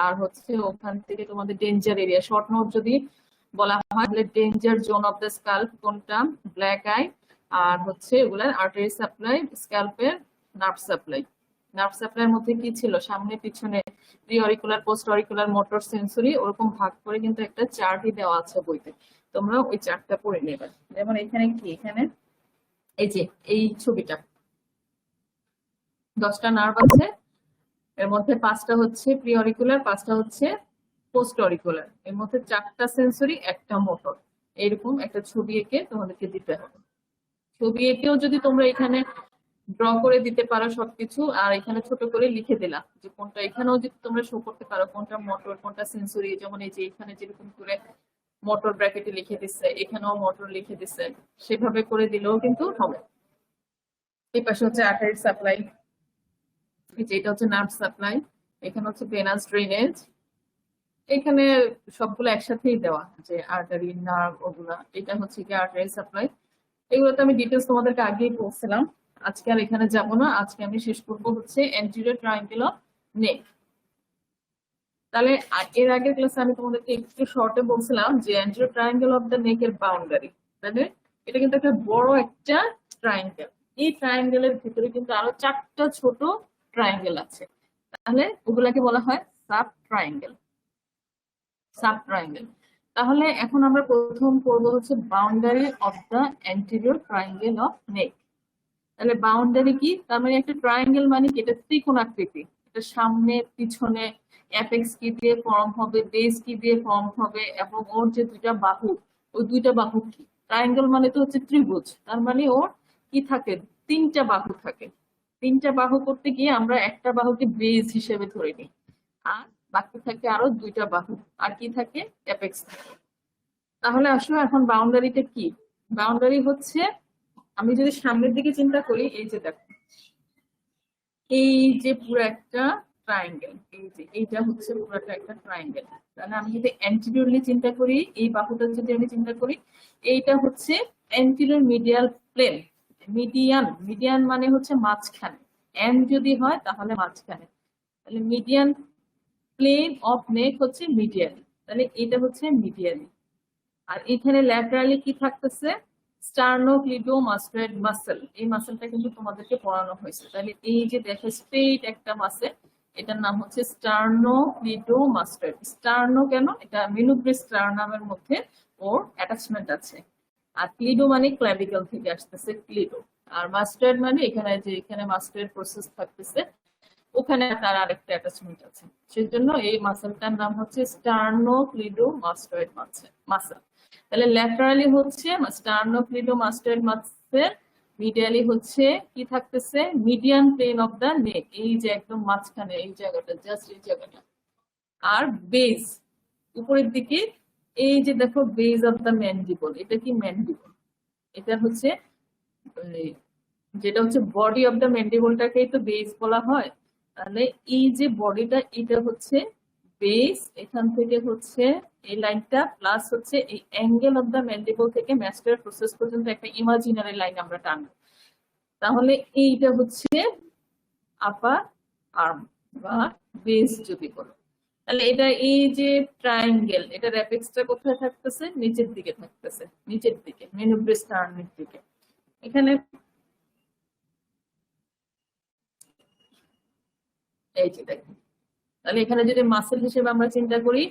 আর হচ্ছে ওখান থেকে তোমাদের ডেঞ্জার এরিয়া, শর্ট নোট যদি বলা হয় তাহলে danger zone of the scalp কোনটা, ব্ল্যাক আই। আর হচ্ছে এগুলার আর্টারি সাপ্লাই, স্ক্যাল্পের নার্ভ সাপ্লাই। নার্ভ সাপ্লাইয়ের মধ্যে কি ছিল, সামনে পিছনে pre auricular, post auricular, motor, sensory, ওরকম ভাগ করে কিন্তু একটা চার্টই দেওয়া আছে বইতে, তোমরা ওই চার্টটা পড়ে নেবে। যেমন এখানে কি, এখানে এই যে এই ছবিটা 10টা নার্ভ আছে, এর মধ্যে 5টা হচ্ছে প্রি অরিকুলার, 5টা হচ্ছে পোস্ট অরিকুলার, এর মধ্যে 4টা সেন্সরি, একটা মোটর। এরকম একটা ছবি এঁকে তোমাদেরকে দিতে হবে। ছবি এঁকেও যদি তোমরা এখানে ড্র করে দিতে পারো সবকিছু, আর এখানে ছোট করে লিখে দিলা যে কোনটা, এখানেও যদি তোমরা শো করতে পারো কোনটা মোটর কোনটা সেন্সরি, যেমন এই যে এখানে যেরকম করে মোটর ব্র্যাকেটে লিখে দিচ্ছে, এখানেও মোটর লিখে দিচ্ছে, সেভাবে করে দিলেও কিন্তু হবে। এই পাশে হচ্ছে আর্টারি সাপ্লাই, এটা হচ্ছে নার্ভ সাপ্লাই, এখানে হচ্ছে ভেনাস ড্রেনেজ। এখানে সবগুলো একসাথেই দেওয়া, যে আর্টারি, নার্ভ, ওগুলা। এটা হচ্ছে কি আর্টারি সাপ্লাই। এগুলো তো আমি ডিটেলস তোমাদেরকে আগেই বলছিলাম, আজকে আর এখানে যাব না। আজকে আমি শেষ করবো হচ্ছে এন্টিরিয়র ট্রায়াঙ্গেল অফ নেক। তাহলে এর আগের ক্লাসে আমি তোমাদেরকে একটু শর্টে বলছিলাম যে এন্টিরিয়র ট্রায়াঙ্গেল অফ দ্য নেক এর বাউন্ডারি, তাহলে এটা কিন্তু একটা বড় একটা ট্রায়াঙ্গেল। এই ট্রায়াঙ্গেলের ভিতরে কিন্তু আরো 4টা ছোট ট্রায়াঙ্গেল আছে, তাহলে ওগুলাকে বলা হয় সাব ট্রায়াঙ্গেল। Sub triangle. তাহলে এখন আমরা প্রথম করবো হচ্ছে boundary of the anterior triangle of neck. তাহলে বাউন্ডারি কি, তার মানে একটা ট্রায়াঙ্গেল মানে কি, এটা ত্রিকোণাকৃতি, এটা সামনে পিছনে অ্যাপেক্স কি দিয়ে ফর্ম হবে, বেস কি দিয়ে ফর্ম হবে, এবং ওর যে 2টা বাহু, ওই 2টা বাহু কি, ট্রায়াঙ্গেল মানে তো হচ্ছে ত্রিভুজ, তার মানে ওর কি থাকে, 3টা বাহু থাকে। 3টা বাহু করতে গিয়ে আমরা একটা বাহুকে বেস হিসেবে ধরে নিই, আর বাকি থাকে আরো 2টা বাহু, আর কি থাকে, অ্যাপেক্স থাকে। তাহলে আসলে এখন বাউন্ডারিটা কি, বাউন্ডারি হচ্ছে, আমি যদি সামনের দিকে চিন্তা করি, এই যে দেখো, এই যে পুরো একটা ট্রায়াঙ্গেল, এই যে এইটা হচ্ছে পুরোটা একটা ট্রায়াঙ্গেল। তাহলে আমি যদি অ্যান্টিরিয়রলি চিন্তা করি, এই বাহুটা যদি আমি চিন্তা করি, এইটা হচ্ছে anterior medial plane. Median, median মানে হচ্ছে মাঝখানে, এন্ড যদি হয় তাহলে মাঝখানে, তাহলে মিডিয়ান প্লেন অফ নেক হচ্ছে মিডিয়ালি, তাহলে এটা হচ্ছে মিডিয়ালি। আর এখানে ল্যাটারালি কি থাকতেছে, স্টার্নোক্লিডোমাস্টোয়েড মাসল, এই মাসলটা কিন্তু তোমাদেরকে পড়ানো হয়েছে। তাহলে এই যে দেখো স্ট্রেট একটা মাসল, এটার নাম হচ্ছে স্টার্নোক্লিডোমাস্টোয়েড। স্টার্নো কেন, এটা মেনুব্রেস স্টার্নামের মধ্যে ওর অ্যাটাচমেন্ট আছে। আর ক্লিডো মানে ক্ল্যাভিকল থেকে আসতেছে ক্লিডো, আর মাস্টোয়েড মানে এখানে যে এখানে মাস্টোয়েড প্রসেস থাকতেছে, ওখানে তার আরেকটা অ্যাটাচমেন্ট আছে, সেজন্য এই মাসলটার নাম হচ্ছে স্টার্নোক্লিডোমাস্টোয়েড মাসল। তাহলে ল্যাটারালি হচ্ছে স্টার্নোক্লিডোমাস্টোয়েড মাসল, মিডিয়ালি হচ্ছে কি থাকতেছে, মিডিয়ান প্লেন অফ দা নেক, এই যে একদম মাঝখানে এই জায়গাটা, জাস্ট এই জায়গাটা। আর বেস উপরের দিকে, এই যে দেখো বেস অফ দা ম্যান্ডিবল, এটা কি ম্যান্ডিবল, এটা হচ্ছে যেটা হচ্ছে বডি অফ দা ম্যান্ডিবলটাকেই তো বেস বলা হয়। তাহলে এই যে বডিটা, এটা হচ্ছে বেস, এখান থেকে হচ্ছে এই লাইনটা, প্লাস হচ্ছে এই অ্যাঙ্গেল অফ দা ম্যান্ডিবল থেকে ম্যাস্টার প্রসেস পর্যন্ত একটা ইমাজিনারি লাইন আমরা টানবো, তাহলে এইটা হচ্ছে আপার আর্ম বা বেস যদি বলো। তাহলে এটা এই যে ট্রায়াঙ্গেল, এটার অ্যাপেক্সটা কোথায় থাকতেছে, নিচের দিকে থাকতেছে, নিচের দিকে মেনুব্রেস টার্নের দিকে। এখানে এই যে দেখুন, তাহলে এখানে যদি মাসেল হিসেবে আমরা চিন্তা করি,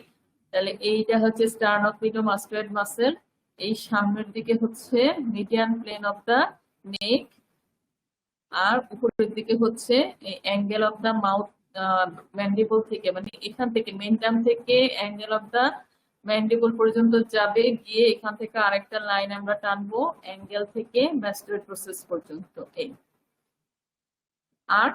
তাহলে এইটা হচ্ছে স্টার্নোক্লিডোমাস্টোয়েড মাসেল, এই সামনের দিকে হচ্ছে median plane of the neck, আর উপরের দিকে হচ্ছে এই angle of the mouth mandible থেকে, মানে এখান থেকে মেন্টাম থেকে অ্যাঙ্গেল অফ দা ম্যান্ডিবল পর্যন্ত যাবে, গিয়ে এখান থেকে আরেকটা লাইন আমরা টানবো অ্যাঙ্গেল থেকে ম্যাস্টার প্রসেস পর্যন্ত, এই। আর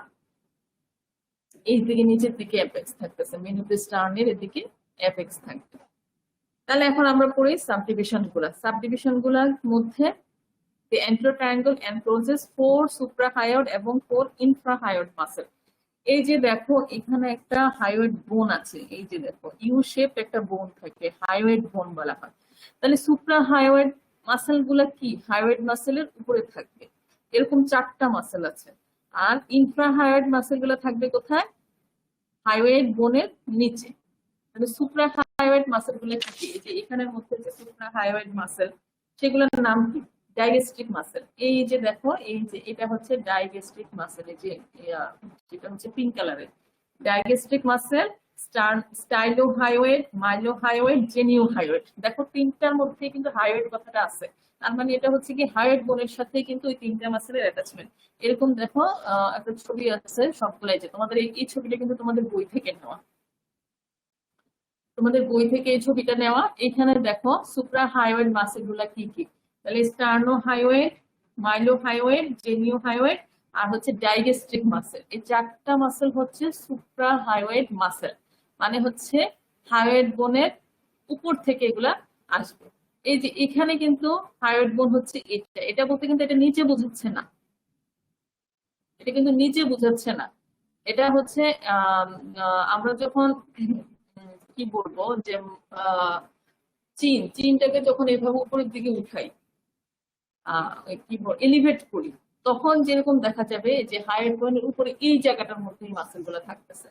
এই দিকে নিচের দিকে অ্যাপেক্স থাকতেছে, মেনুব্রেস টার্নের এদিকে অ্যাপেক্স থাকবে। তাহলে এখন আমরা পড়ি সাবডিভিশন গুলা। সাবডিভিশন গুলার মধ্যে the anterior triangle encloses 4 suprahyoid এবং 4 infrahyoid muscle। এই যে দেখো এখানে একটা হায়োয়েড বোন আছে, এই যে দেখো ইউ শেপ একটা বোন থাকে, হায়োয়েড বোন বলা হয়। তাহলে সুপ্রাহায়োয়েড মাসেল গুলা কি, হায়োয়েড মাসেলের উপরে থাকবে, এরকম 4টা মাসেল আছে। আর ইনফ্রাহায়োয়েড মাসেল গুলা থাকবে কোথায়, হাইওয়েড বোনের নিচে। তাহলে সুপ্রা হাইওয়েড মাসেল গুলো কি? এই যে এখানের মধ্যে যে সুপ্রা হাইওয়েড মাসেল, সেগুলোর নাম কি? ডাইগেস্ট্রিক মাসেল। এই যে দেখো, এই যে এটা হচ্ছে ডাইগেস্ট্রিক মাসেল, এই যে যেটা হচ্ছে পিঙ্ক কালারের ডাইগেস্ট্রিক মাসেল, স্টাইলো হাইওয়েড, মাইলো হাইওয়েড, জেনিও হাইওয়েড। দেখো তিনটার মধ্যে কিন্তু হাইওয়েড কথাটা আছে, তার মানে এটা হচ্ছে কি হাইওয়েড বোনের সাথে কিন্তু ওই তিনটা মাসেলের অ্যাটাচমেন্ট। এরকম দেখো একটা ছবি আছে সবগুলাই, যে তোমাদের এই ছবিটা কিন্তু তোমাদের বই থেকে নেওয়া, তোমাদের বই থেকে এই ছবিটা নেওয়া। এখানে দেখো সুপ্রা হাইওয়েড মাসেল গুলা কি কি। তাহলে স্টার্নো হাইওয়েড, মাইলো হাইওয়েড, জেনিও হাইওয়েড, আর হচ্ছে ডাইগেস্ট্রিক মাসেল। এই চারটা মাসেল হচ্ছে সুপ্রা হাইওয়েড মাসেল, মানে হচ্ছে হাইওয়েড বোনের উপর থেকে এগুলা আসবে। এই যে এখানে কিন্তু হাইওয়েড বোন হচ্ছে এটা, এটা বলতে কিন্তু এটা নিচে বোঝাচ্ছে না, এটা কিন্তু নিচে বোঝাচ্ছে না। এটা হচ্ছে আমরা যখন কি বলবো যে চীনটাকে যখন এভাবে উপরের দিকে উঠাই, কি বল এলিভেট করি, তখন যেরকম দেখা যাবে যে হাইওয়েড বোনের উপরে এই জায়গাটার মধ্যে এই মাসেল গুলো থাকতেছে।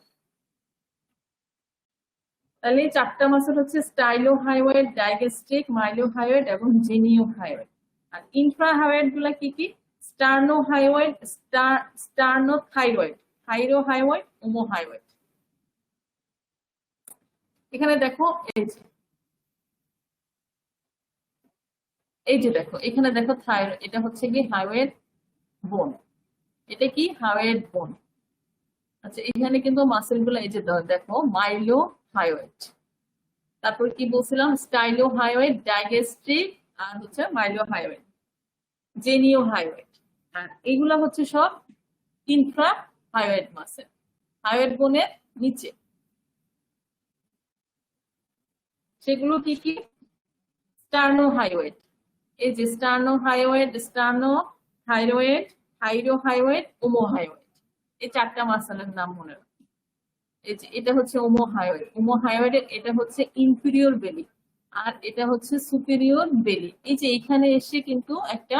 তাহলে এই চারটা মাসেল হচ্ছে স্টাইলো হাইওয়েড, ডাইগেস্ট্রিক, মাইলো হাইওয়েড এবং জেনিও হাইওয়েড। আর ইনফ্রা হাইওয়েড গুলা কি কি? স্টার্নো হাইওয়েড, স্টার্নো থাইরয়েড, থাইরো হাইওয়েড, ওমো হাইওয়েড। এখানে দেখো এই যে দেখো এখানে দেখো থাইরয়েড, এটা হচ্ছে কি হাইওয়েড বোন, এটা কি হাইওয়েড বোন। আচ্ছা এখানে কিন্তু মাসেল গুলো এই যে দেখো মাইলো হাইওয়েড, তারপর কি বলছিলাম স্টাইলো হাইওয়েড, ডাইগেস্ট্রিক, আর হচ্ছে মাইলো হাইওয়েড, জেনিও হাইওয়েড। আর এগুলা হচ্ছে সব ইনফ্রা হাইওয়েড মাসেল, হাইওয়েড বোনের নিচে। সেগুলো কি কি? স্টার্নো হাইওয়েড, এই যে স্টার্নো হাইওয়েড, স্টার্নো থাইরয়েড, থাইরো হাইওয়েড, ওমো হাইওয়েড। এই চারটা মাসেলের নাম মনে রাখো। এই যে এটা হচ্ছে ওমো হাইওয়েড, ওমো হাইওয়েডের এটা হচ্ছে ইনফিরিয়র বেলি, আর এটা হচ্ছে সুপিরিয়র বেলি। এই যে এখানে এসে কিন্তু একটা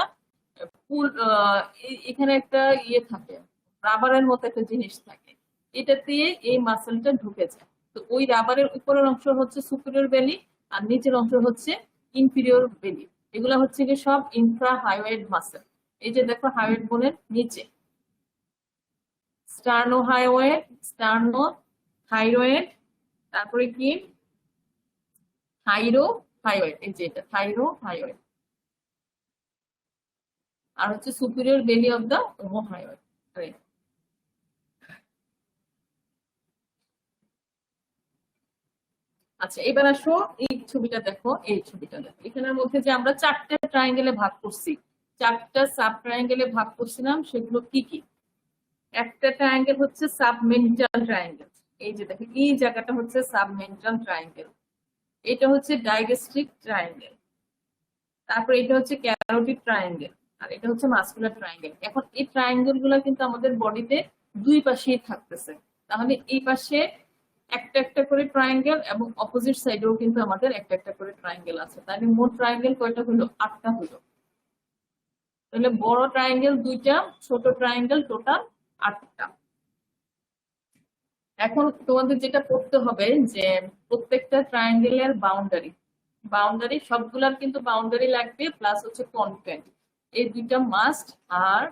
এখানে একটা ইয়ে থাকে, রাবারের মতো একটা জিনিস থাকে, এটা দিয়ে এই মাসেলটা ঢুকে যায়। তো ওই রাবারের উপরের অংশ হচ্ছে সুপিরিয়র বেলি, আর নিচের অংশ হচ্ছে ইনফিরিয়র বেলি। এগুলা হচ্ছে কি সব ইনফ্রা হাইওয়েড মাসেল। এই যে দেখো হাইওয়েড বোনের নিচে স্টার্নো হাইওয়েড, স্টার্নো থাইরয়েড, তারপরে কি থাইরো হাইওয়েড, এই যে এটা থাইরো হাইওয়েড, আর হচ্ছে সুপিরিয়র বেলি অফ দা ওমো হাইওয়েড। আচ্ছা এবার আসো এই ছবিটা দেখো, এই ছবিটা দেখো, এখানের মধ্যে যে আমরা চারটা ট্রায়াঙ্গেলে ভাগ করছি, চারটা সাব ট্রায়াঙ্গেলে ভাগ করছিলাম, সেগুলো কি কি? একটা ট্রায়াঙ্গেল হচ্ছে সাবমেন্টাল ট্রায়াঙ্গেল, এই যে দেখো এই জায়গাটা হচ্ছে সাবমেন্টাল ট্রায়াঙ্গেল, এটা হচ্ছে ডাইগেস্ট্রিক ট্রায়াঙ্গেল, তারপর এটা হচ্ছে ক্যারোটিড ট্রায়াঙ্গেল, আর এটা হচ্ছে মাস্কুলার ট্রায়াঙ্গেল। এখন এই ট্রায়াঙ্গেল গুলা কিন্তু আমাদের বডিতে দুই পাশেই থাকতেছে, তাহলে এই পাশে একটা একটা করে ট্রায়াঙ্গেল এবং অপোজিট সাইডেও কিন্তু আমাদের একটা একটা করে ট্রায়াঙ্গেল আছে। তাহলে মোট ট্রায়াঙ্গেল কয়টা হলো? 8টা হলো। তাহলে বড় ট্রায়াঙ্গেল 2টা, ছোট ট্রায়াঙ্গেল টোটাল 8টা। এখন তোমাদের যেটা করতে হবে যে প্রত্যেকটা ট্রায়াঙ্গেলের বাউন্ডারি সবগুলার কিন্তু বাউন্ডারি লাগবে, প্লাস হচ্ছে কন্টেন্ট, এই দুইটা মাস্ট। আর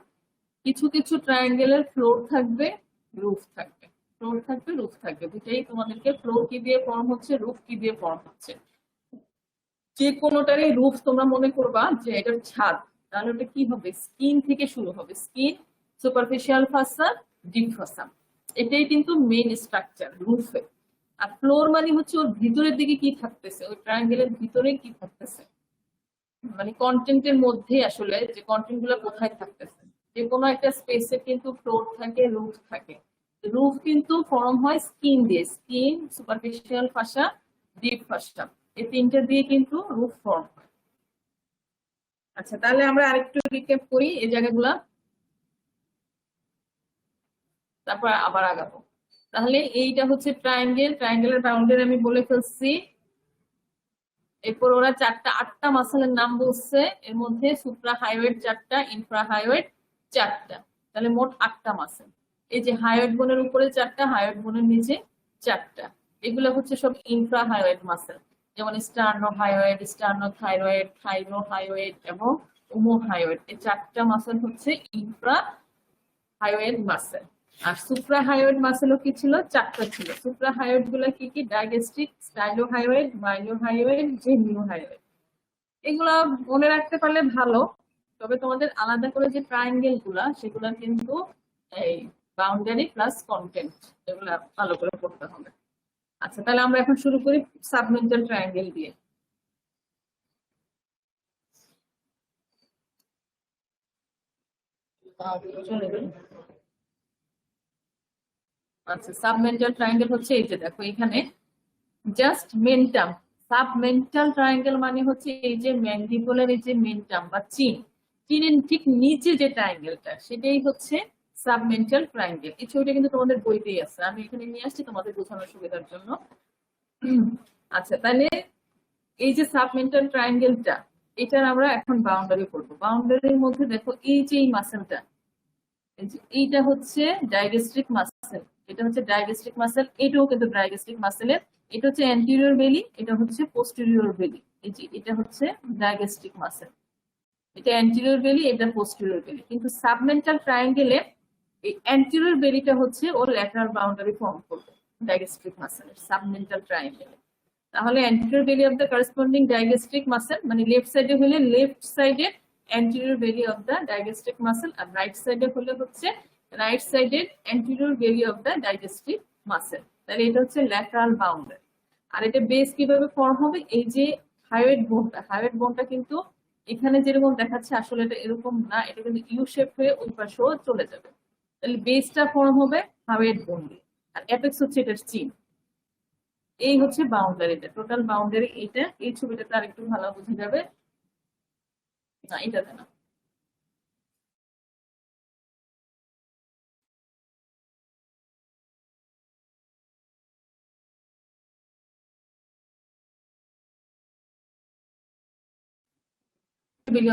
কিছু কিছু ট্রায়াঙ্গেলের ফ্লোর থাকবে, রুফ থাকবে, ফ্লোর থাকবে, রুফ থাকবে, দুটাই তোমাদেরকে, ফ্লোর কি দিয়ে ফর্ম হচ্ছে, রুফ কি দিয়ে ফর্ম হচ্ছে। যে কোনোটারই রুফ তোমরা মনে করবা যে এটার ছাদ, তাহলে ওটা কি হবে? স্কিন থেকে শুরু হবে, স্কিন, সুপারফিশিয়াল ফাসা, ডিপ ফাসা, এটাই কিন্তু মেইন স্ট্রাকচার রুফে। আর ফ্লোর মানে হচ্ছে ওর ভিতরের দিকে কি থাকতেছে, ওই ট্রায়াঙ্গেলের ভিতরে কি থাকতেছে, মানে কন্টেন্টের মধ্যে আসলে যে কন্টেন্ট গুলো কোথায় থাকতেছে। যে কোনো একটা স্পেসে কিন্তু ফ্লোর থাকে, রুফ থাকে। রুফ কিন্তু ফর্ম হয় স্কিন দিয়ে, স্কিন, সুপারফিশিয়াল ফাসা, ডিপ ফাসা, এই তিনটা দিয়ে কিন্তু রুফ ফর্ম হয়। আচ্ছা তাহলে আমরা আরেকটু রিক্যাপ করি এই জায়গাগুলা, তারপর আবার আগাবো। তাহলে এইটা হচ্ছে ট্রায়াঙ্গেল, ট্রায়াঙ্গেলের বাউন্ডারি আমি বলে ফেলছি। এরপর ওরা 8টা মাসেলের নাম বলছে, এর মধ্যে সুপ্রা হাইওয়েড 4টা, ইনফ্রা হাইওয়েড 4টা, তাহলে মোট 8টা মাসেল। এই যে হাইওয়েড বোনের উপরে 4টা, হাইওয়েড বোনের নিচে চারটা। এগুলো হচ্ছে সব ইনফ্রাহাইওয়েড মাসেল, যেমন স্টার্নোহাইওয়েড, স্টার্নোথাইরয়েড, থাইরোহাইওয়েড এবং ওমোহাইওয়েড। এই চারটা মাসেল হচ্ছে ইনফ্রাহাইওয়েড মাসেল। আর সুপ্রাহাইওয়েড মাসেলও কি ছিল? চারটা ছিল। সুপ্রাহাইওয়েড গুলা কি কি? ডাইগেস্ট্রিক, স্টাইলোহাইওয়েড, মাইলোহাইওয়েড, জেনিওহাইওয়েড। এগুলা মনে রাখতে পারলে ভালো, তবে তোমাদের আলাদা করে যে ট্রায়াঙ্গেল গুলা সেগুলা কিন্তু এই বাউন্ডারি প্লাস কন্টেন্ট এগুলা ভালো করে পড়তে হবে। আচ্ছা, তাহলে আমরা এখন শুরু করি সাবমেন্টাল ট্রায়াঙ্গেল দিয়ে। আচ্ছা, সাবমেন্টাল ট্রায়াঙ্গেল হচ্ছে এই যে দেখো এখানে জাস্ট মেন্টাম। সাবমেন্টাল ট্রায়াঙ্গেল মানে হচ্ছে এই যে ম্যান্ডিবলের এই যে মেন্টাম বা চিনের ঠিক নিচে যে ট্রায়াঙ্গেলটা, সেটাই হচ্ছে সাবমেন্টাল ট্রায়াঙ্গেল। এই ছবিটা কিন্তু তোমাদের বইতেই আছে, আমি এখানে নিয়ে আসছি তোমাদের বোঝানোর সুবিধার জন্য। আচ্ছা, তাহলে এই যে সাবমেন্টাল ট্রায়াঙ্গেলটা, এটার আমরা এখন বাউন্ডারি করবো। বাউন্ডারির মধ্যে দেখো এই যে এই মাসেলটা, এইটা হচ্ছে ডাইগেস্ট্রিক মাসেল, এটা হচ্ছে ডাইগেস্ট্রিক মাসেল, এটাও কিন্তু ডাইগেস্ট্রিক মাসেলের। এটা হচ্ছে অ্যান্টিরিয়র বেলি, এটা হচ্ছে পোস্টেরিয়র বেলি। এই যে এটা হচ্ছে ডাইগেস্ট্রিক মাসেল, এটা অ্যান্টিরিয়র বেলি, এটা পোস্টেরিয়র বেলি। কিন্তু সাবমেন্টাল ট্রায়াঙ্গেলে এই অ্যান্টিরিয়র বেলিটা হচ্ছে ওর ল্যাটারাল বাউন্ডারি ফর্ম করবে ডাইগেস্ট্রিক মাসেলের সাবমেন্টাল ট্রায়াঙ্গেলে। তাহলে anterior belly of the corresponding digastric muscle, মানে লেফট সাইডে হলে লেফট সাইডে anterior belly of the digastric muscle, আর রাইট সাইডে হলে হচ্ছে রাইট সাইডের anterior belly of the digastric muscle। তাহলে এটা হচ্ছে ল্যাটারাল বাউন্ডারি। আর এটা বেস কিভাবে ফর্ম হবে? এই যে হাইওয়েড বোনটা কিন্তু এখানে যেরকম দেখাচ্ছে আসলে এটা এরকম না, এটা কিন্তু ইউ শেপ হয়ে ওই পাশেও চলে যাবে। তাহলে বেসটা ফর্ম হবে হাইওয়েড বোন দিয়ে, আর অ্যাপেক্স হচ্ছে এটার চিন। এই হচ্ছে বাউন্ডারিটা, টোটাল বাউন্ডারি এটা। এই ছবিটাতে আর একটু ভালো বোঝা যাবে না, এটাতে না।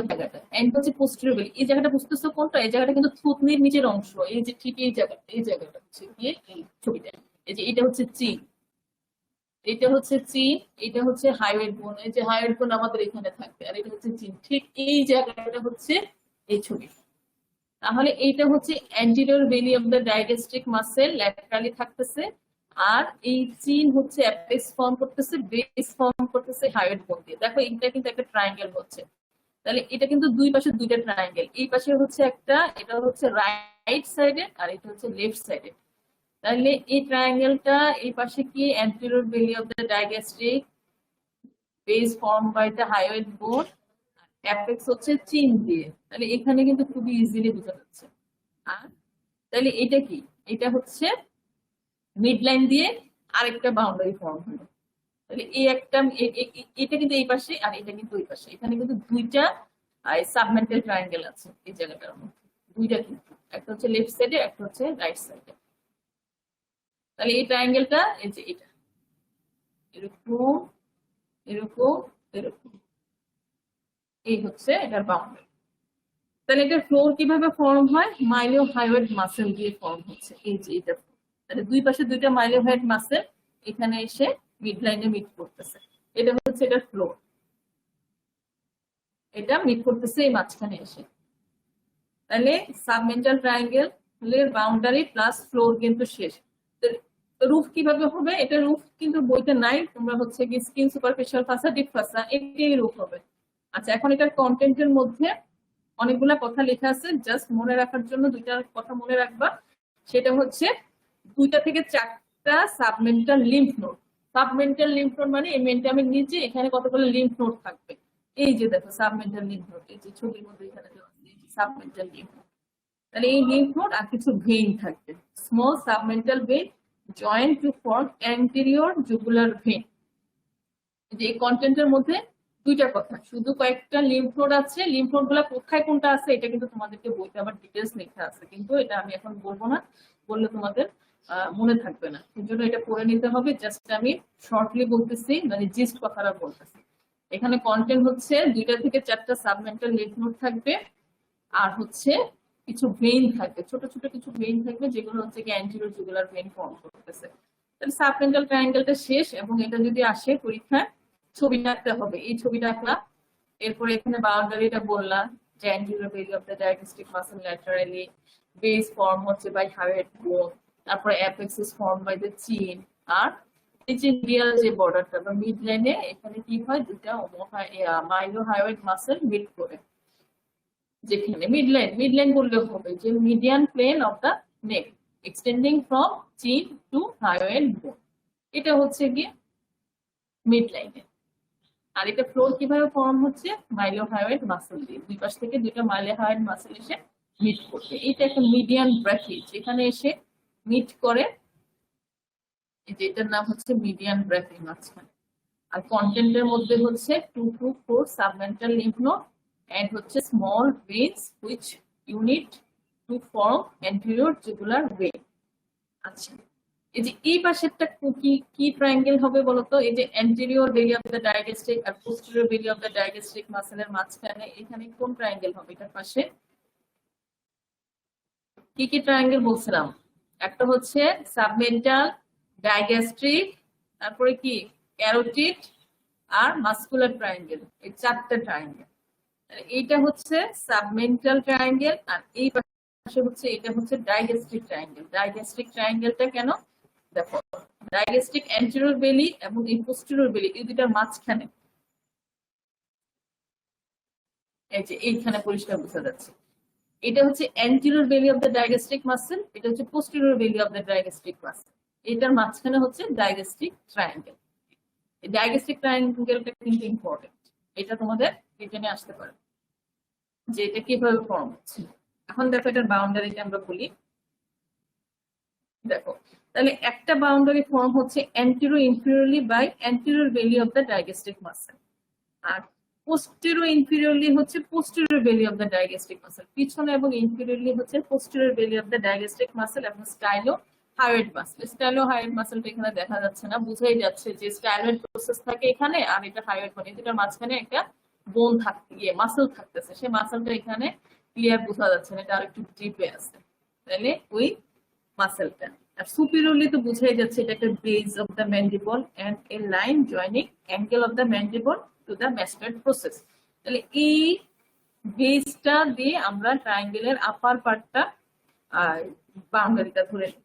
জায়গাটা এন্ড হচ্ছে পোস্টেরিয়র বেলি। এই জায়গাটা বুঝতেছো কোনটা? এই জায়গাটা কিন্তু থুতনির নিচের অংশ, এই যে ঠিক এই জায়গাটা হচ্ছে গিয়ে এই ছবিটা। এই যে এটা হচ্ছে চিন, এটা হচ্ছে চিন, এটা হচ্ছে হাইওয়েড বোন। এই যে হাইওয়েড বোন আমাদের এখানে থাকবে, আর এটা হচ্ছে চিন। ঠিক এই জায়গাটা হচ্ছে এই ছবি। তাহলে এইটা হচ্ছে anterior belly of the digastric muscle, laterally থাকতেছে। আর এই চিন হচ্ছে অ্যাপেক্স ফর্ম করতেছে, বেস ফর্ম করতেছে হাইওয়েড বোন দিয়ে। দেখো এটা কিন্তু একটা ট্রায়াঙ্গেল হচ্ছে। তাহলে এটা কিন্তু দুই পাশে দুইটা ট্রায়াঙ্গেল, এই পাশে হচ্ছে একটা, এটা হচ্ছে রাইট সাইডে, আর এটা হচ্ছে লেফট সাইডে। তাহলে এই ট্রায়াঙ্গেলটা এই পাশে কি? Anterior belly of the digastric, base form by the hyoid bone, apex হচ্ছে চিন দিয়ে। তাহলে এখানে কিন্তু খুবই ইজিলি বোঝা যাচ্ছে। আর তাহলে এটা কি? এটা হচ্ছে মিড লাইন দিয়ে আরেকটা বাউন্ডারি ফর্ম হলো। তাহলে এই একটা, এটা কিন্তু এই পাশে, আর এটা কিন্তু ওই পাশে। এখানে কিন্তু দুইটা সাবমেন্টাল ট্রায়াঙ্গেল আছে এই জায়গাটার মধ্যে, দুইটা কিন্তু, একটা হচ্ছে লেফট সাইডে, একটা হচ্ছে রাইট সাইডে। তাহলে এই ট্রায়াঙ্গেলটা এই যে এটা এরকম এরকম এরকম, এই হচ্ছে এটার বাউন্ডারি। তাহলে এটার ফ্লোর কিভাবে ফর্ম হয়? মাইলোহাইওয়েড মাসেল দিয়ে ফর্ম হচ্ছে, এই যে এটা। তাহলে দুই পাশে দুইটা মাইলোহাইওয়েড মাসেল এখানে এসে মিড লাইনে মিট করতেছে, এটা হচ্ছে এটার ফ্লোর। এটা মিট করতেছে এই মাঝখানে এসে। তাহলে submental triangle boundary plus floor কিন্তু শেষ। রুফ কিভাবে হবে? এটা রুফ কিন্তু বইতে নাই, তোমরা হচ্ছে কি স্কিন সুপারফিশিয়াল ফাসা, ডিপ ফাসা, এটাই রুফ হবে। আচ্ছা, এখন এটার কন্টেন্টের মধ্যে অনেকগুলা কথা লেখা আছে, জাস্ট মনে রাখার জন্য দুইটা কথা মনে রাখবা। সেটা হচ্ছে 2টা থেকে 4টা submental lymph node. Submental lymph node মানে এই মেন্টামের নিচে এখানে কতগুলো লিম্ফ নোড থাকবে। এই যে দেখো সাবমেন্টাল লিম্ফ নোড, এই যে ছবির মধ্যে এখানে সাবমেন্টাল লিম্ফ নোড। তাহলে এই লিম্ফ নোড আর কিছু ভেইন থাকবে, small submental vein join to form anterior jugular vein. যে এই কন্টেন্টের মধ্যে দুইটা কথা, শুধু কয়েকটা লিম্ফ নোড আছে, লিম্ফ নোড গুলা কোথায় কোনটা আছে এটা কিন্তু তোমাদেরকে বইতে আবার ডিটেলস লেখা আছে, কিন্তু এটা আমি এখন বলবো না, বললে তোমাদের মনে থাকবে না। সেই জন্য এটা পড়ে নিতে হবে। জাস্ট আমি শর্টলি বলতেছি, মানে জিস্ট কথাটা বলতেছি। এখানে কন্টেন্ট হচ্ছে 2টা থেকে 4টা সাবমেন্টাল লিম্ফ নোড থাকবে, আর হচ্ছে কিছু ভেইন থাকবে, ছোট ছোট কিছু ভেইন থাকবে, যেগুলো হচ্ছে কি অ্যান্টেরিয়র জুগুলার ভেইন ফর্ম করতেছে। তাহলে সাবমেন্টাল ট্রায়াঙ্গেলটা শেষ, এবং এটা যদি আসে পরীক্ষায় ছবি আঁকতে হবে। এই ছবিটা আঁকলাম, এরপরে এখানে বাউন্ডারিটা বললাম যে anterior belly of the digastric muscle laterally, base form হচ্ছে by hyoid bone, তারপরে apex is formed by the chin, আর এই যে মিডিয়াল যে বর্ডারটা বা মিড লাইনে এখানে কি হয়, দুটা মাইলোহায়োইড মাসল মিট করে, যেখানে মিডলাইন বললে হবে যে median plane of the neck extending from chin to hyoid bone, এটা হচ্ছে গিয়ে মিড লাইনে। আর এটা ফ্লোর কিভাবে ফর্ম হচ্ছে, মাইলোহায়োইড মাসল দিয়ে দুই পাশ থেকে দুটো মাইলোহায়োইড মাসল এসে মিট করছে। এটা একটা মিডিয়ান ব্র্যাকেট যেখানে এসে মিট করে, যেটার নাম হচ্ছে মিডিয়ান ব্র্যাকেট মাঝখানে। আর কন্টেন্টের মধ্যে হচ্ছে 2 to 4 submental lymph node and হচ্ছে small veins which unite to form anterior jugular vein. আচ্ছা, এই যে এই পাশেরটা কি ট্রায়াঙ্গেল হবে বলতো, এই যে anterior belly of the digastric আর posterior belly of the digastric মাসলের মাঝখানে এখানে কোন ট্রায়াঙ্গেল হবে এটার পাশে? কি ট্রায়াঙ্গেল বলছিলাম? একটা হচ্ছে সাবমেন্টাল, ডায়াগেস্ট্রিক, তারপরে কি ক্যারোটিড আর মাসকুলার ট্রায়াঙ্গেল, এই চারটা ট্রায়াঙ্গেল। এইটা হচ্ছে সাবমেন্টাল ট্রায়াঙ্গেল, আর এই পাশে হচ্ছে এটা হচ্ছে ডায়াগেস্ট্রিক ট্রায়াঙ্গেল। ডায়াগেস্ট্রিক ট্রায়াঙ্গেলটা কেন দেখো, ডায়াগেস্ট্রিক অ্যান্টেরিয়র বেলি এবং এই পোস্টেরিয়র বেলি এই দুটার মাঝখানে, এই যে এইখানে পরিষ্কার বোঝা যাচ্ছে, এটা হচ্ছে anterior belly of the digastric muscle, এটা হচ্ছে posterior belly of the digastric muscle. এটার মাঝখানে হচ্ছে ডায়াগেস্ট্রিক ট্রায়াঙ্গেল। এই ডায়াগেস্ট্রিক ট্রায়াঙ্গেলটা কিন্তু ইম্পর্টেন্ট, এটা তোমাদের রিটেনে আসতে পারে যে এটা কিভাবে ফর্ম হচ্ছে। এখন দেখো এটার বাউন্ডারিটা আমরা বলি। দেখো তাহলে একটা বাউন্ডারি ফর্ম হচ্ছে anterior inferiorly by anterior belly of the digastric muscle, আর পোস্টেরিয়র ইনফিরিয়রলি হচ্ছে posterior belly of the digastric muscle. পিছনে এবং ইনফিরিয়রলি হচ্ছে posterior belly of the digastric muscle এবং stylohyoid muscle. Stylohyoid মাসলটা এখানে দেখা যাচ্ছে না, বুঝাই যাচ্ছে যে স্টাইলয়েড প্রসেস থাকে এখানে, আর এটা হায়োইড মানে দুটার মাঝখানে একটা বোন থাকতে গিয়ে মাসল থাকতেছে, সেই মাসলটা এখানে ক্লিয়ার বোঝা যাচ্ছে না, এটা আরেকটু ডিপে আছে। তাহলে ওই মাসলটা, আর সুপিরিয়রলি তো বুঝাই যাচ্ছে এটা একটা base of the mandible and a line joining angle of the mandible to the mastoid process. তাহলে এই বেসটা দিয়ে আমরা ট্রায়াঙ্গেলের আপার পার্টটা বাউন্ডারিটা ধরে নিই।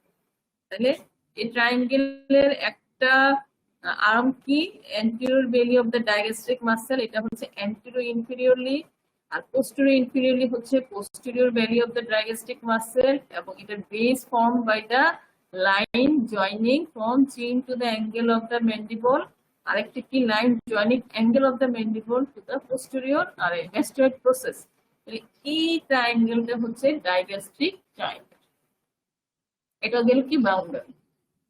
তাহলে এই ট্রায়াঙ্গেলের একটা আর্ম কি, anterior belly of the digastric muscle, এটা হচ্ছে অ্যান্টেরিয়র ইনফিরিয়রলি, আর পোস্টেরিয়র ইনফিরিয়রলি হচ্ছে posterior belly of the digastric muscle, এবং এটার base form by the line joining from chin to the angle of the mandible, আরেকটি কি line joining angle of the mandible to the posterior আর mastoid process. এই ট্রায়াঙ্গেলটা হচ্ছে ডায়াগেস্ট্রিক triangle. এটা গেল কি বাউন্ডারি।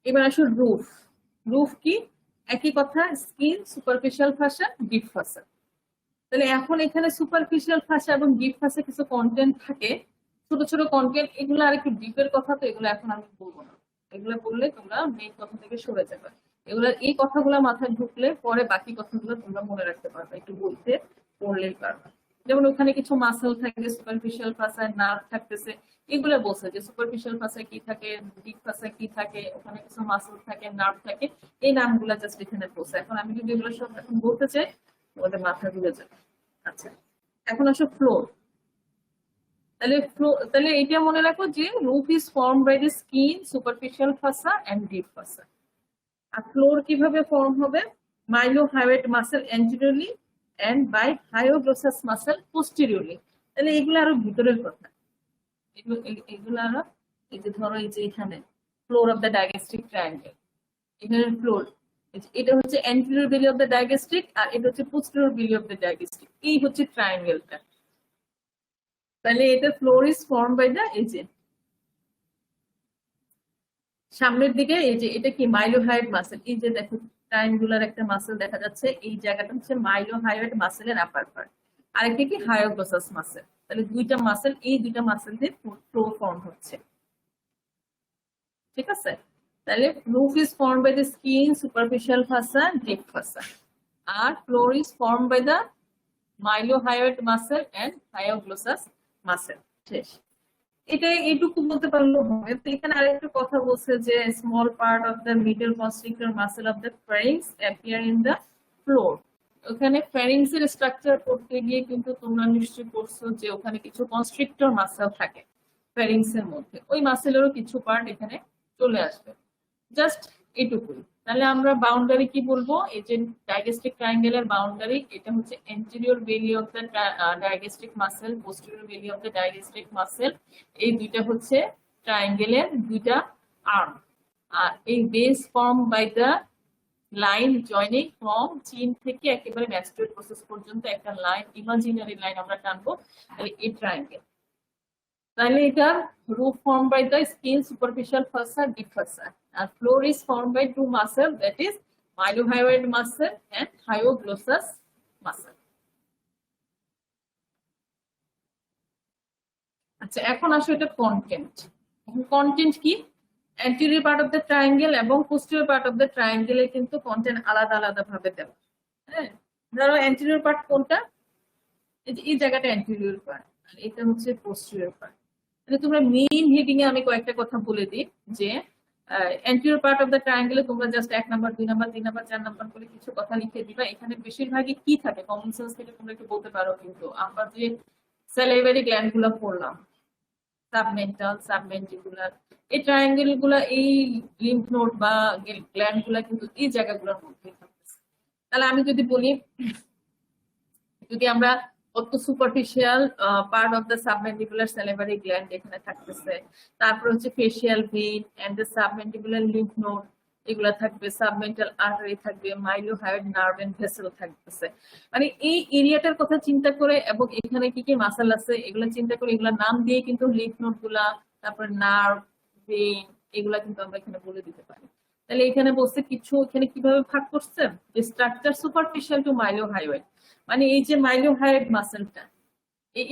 এবার আসো রুফ। রুফ কি? একই কথা, স্কিন, সুপারফিশিয়াল ফাসা, ডিপ ফাসা। তাহলে এখন এখানে সুপারফিশিয়াল ফাসা এবং ডিপ ফাসা কিছু কন্টেন্ট থাকে, ছোট ছোট কন্টেন্ট, এগুলো আর একটু ডিপের কথা, তো এগুলো এখন আমি বলবো না, এগুলো বললে তোমরা মেইন কথা থেকে সরে যাবে। এগুলো এই কথাগুলো মাথায় ঢুকলে পরে বাকি কথাগুলো তোমরা মনে রাখতে পারবে, একটু বলতে পড়লেই পারবে। যেমন ওখানে কিছু মাসল থাকে, সুপারফিশিয়াল ফাসায় নার্ভ থাকতেছে, এগুলো বলছে যে সুপারফিশিয়াল ফাসায় কি থাকে, ডিপ ফাসায় কি থাকে, ওখানে কিছু মাসল থাকে, নার্ভ থাকে, এই নামগুলো জাস্ট এখানে বলছে। এখন আমি যদি এগুলো সব এখন বলতে চাই ওদের মাথা ঘুরে যাবে। আচ্ছা, এখন আসো ফ্লোর। তাহলে এটা মনে রাখো যে roof is form by the skin, superficial fascia and deep fascia. আর ফ্লোর কিভাবে ফর্ম হবে? Mylohyoid muscle anteriorly and by hyoglossus muscle posteriorly. তাহলে এগুলো আরো ভিতরের কথা, এগুলো আরো, এই যে ধরো এই যে এখানে ফ্লোর অফ দ্য ডায়াগেস্ট্রিক ট্রায়াঙ্গেল, এখানে ফ্লোর, এটা হচ্ছে anterior belly of the digastric, আর এটা হচ্ছে পোস্টেরিয়র বেলি অফ দ্য ডায়াগেস্ট্রিক, এই হচ্ছে ট্রায়াঙ্গেলটা। তাহলে এটা floor is form by the, এই যে সামনের দিকে এই যে এটা কি মাইলোহায়োইড মাসল, এই যে দেখো ট্রায়াঙ্গুলার একটা মাসল দেখা যাচ্ছে, এই জায়গাটা হচ্ছে মাইলোহায়োইড মাসলের আপার পার্ট, আরেকটা কি হায়োগ্লোসাস মাসল। তাহলে দুইটা মাসল, এই দুইটা মাসল দিয়ে ফ্লোর ফর্ম হচ্ছে, ঠিক আছে? তাহলে roof is form by the skin, superficial fascia, deep fascia, আর floor is form by the mylohyoid muscle and hyoglossus muscle. শেষ। এটা এইটুকু বলতে পারলেও হবে। তো এখানে আরেকটা কথা বলছে যে small part of the middle constrictor muscle of the ফ্যারিংস appear in the floor. ওখানে ফ্যারিংস এর স্ট্রাকচার করতে গিয়ে কিন্তু তোমরা নিশ্চয়ই পড়ছো যে ওখানে কিছু কনস্ট্রিক্টর মাসেল থাকে ফ্যারিংস এর মধ্যে, ওই মাসেলেরও কিছু পার্ট এখানে চলে আসবে। জাস্ট এটুকুই। তাহলে আমরা বাউন্ডারি কি বলবো? এই যে ডায়াগেস্টিক ট্রায়াঙ্গেলের বাউন্ডারি, এটা হচ্ছে anterior belly of the digastric muscle, posterior belly of the digastric muscle. এই দুইটা হচ্ছে ট্রায়াঙ্গেলের দুইটা আর্ম। আর এই base form by the line joining from chin থেকে একেবারে ম্যাস্টুয়েট প্রসেস পর্যন্ত একটা লাইন, ইমাজিনারি লাইন আমরা টানবো, তাহলে এই ট্রায়াঙ্গেল। তাহলে এটা roof formed by the skin superficial fossa, deep fossa, and floor is formed by two muscle, that is mylohyoid muscle and hyoglossus muscle. আচ্ছা, এখন আসো এটা কন্টেন্ট। কন্টেন্ট কি? anterior part of the triangle এবং posterior part of the triangle এ কিন্তু content আলাদা আলাদা ভাবে দেওয়া। হ্যাঁ, ধরো anterior part কোনটা? এই জায়গাটা anterior part, আর এটা হচ্ছে posterior part। তোমরা মেইন হেডিং এ আমি কয়েকটা কথা বলে দিই যে anterior part of the triangle তোমরা just 1 number 2 number 3 number 4 number করে কিছু কথা লিখে দিবা। এখানে বেশিরভাগই কি থাকে কমন সেন্স থেকে তোমরা একটু বলতে পারো। কিন্তু আমরা যে স্যালাইভারি গ্ল্যান্ড গুলো পড়লাম, সাবমেন্টাল, সাবমেন্টিকুলার, এই ট্রায়াঙ্গেল গুলা, এই লিম্ফ নোড বা গ্ল্যান্ড গুলা কিন্তু এই জায়গাগুলোর মধ্যে থাকতেছে। তাহলে আমি যদি বলি, যদি আমরা কত superficial part of the submandibular salivary gland এখানে থাকতেছে, তারপর হচ্ছে facial vein and the submandibular lymph node এগুলা থাকবে, সাবমেন্টাল আর্টারি থাকবে, মাইলোহায়োড নার্ভ এন্ড ভেসেল থাকতেছে। মানে এই এরিয়াটার কথা চিন্তা করে এবং এখানে কি কি মাসল আছে এগুলা চিন্তা করে, এগুলা নাম দিয়ে কিন্তু লিম্ফ নোড গুলা, তারপর নার্ভ, ভেইন, এগুলা কিন্তু আমরা এখানে বলে দিতে পারি। তাহলে এখানে বলছে কিছু, এখানে কিভাবে ভাগ করছে যে স্ট্রাকচার সুপারফিশিয়াল টু মাইলোহায়োড, মানে এই যে মাইলোহায়োড মাসেলটা,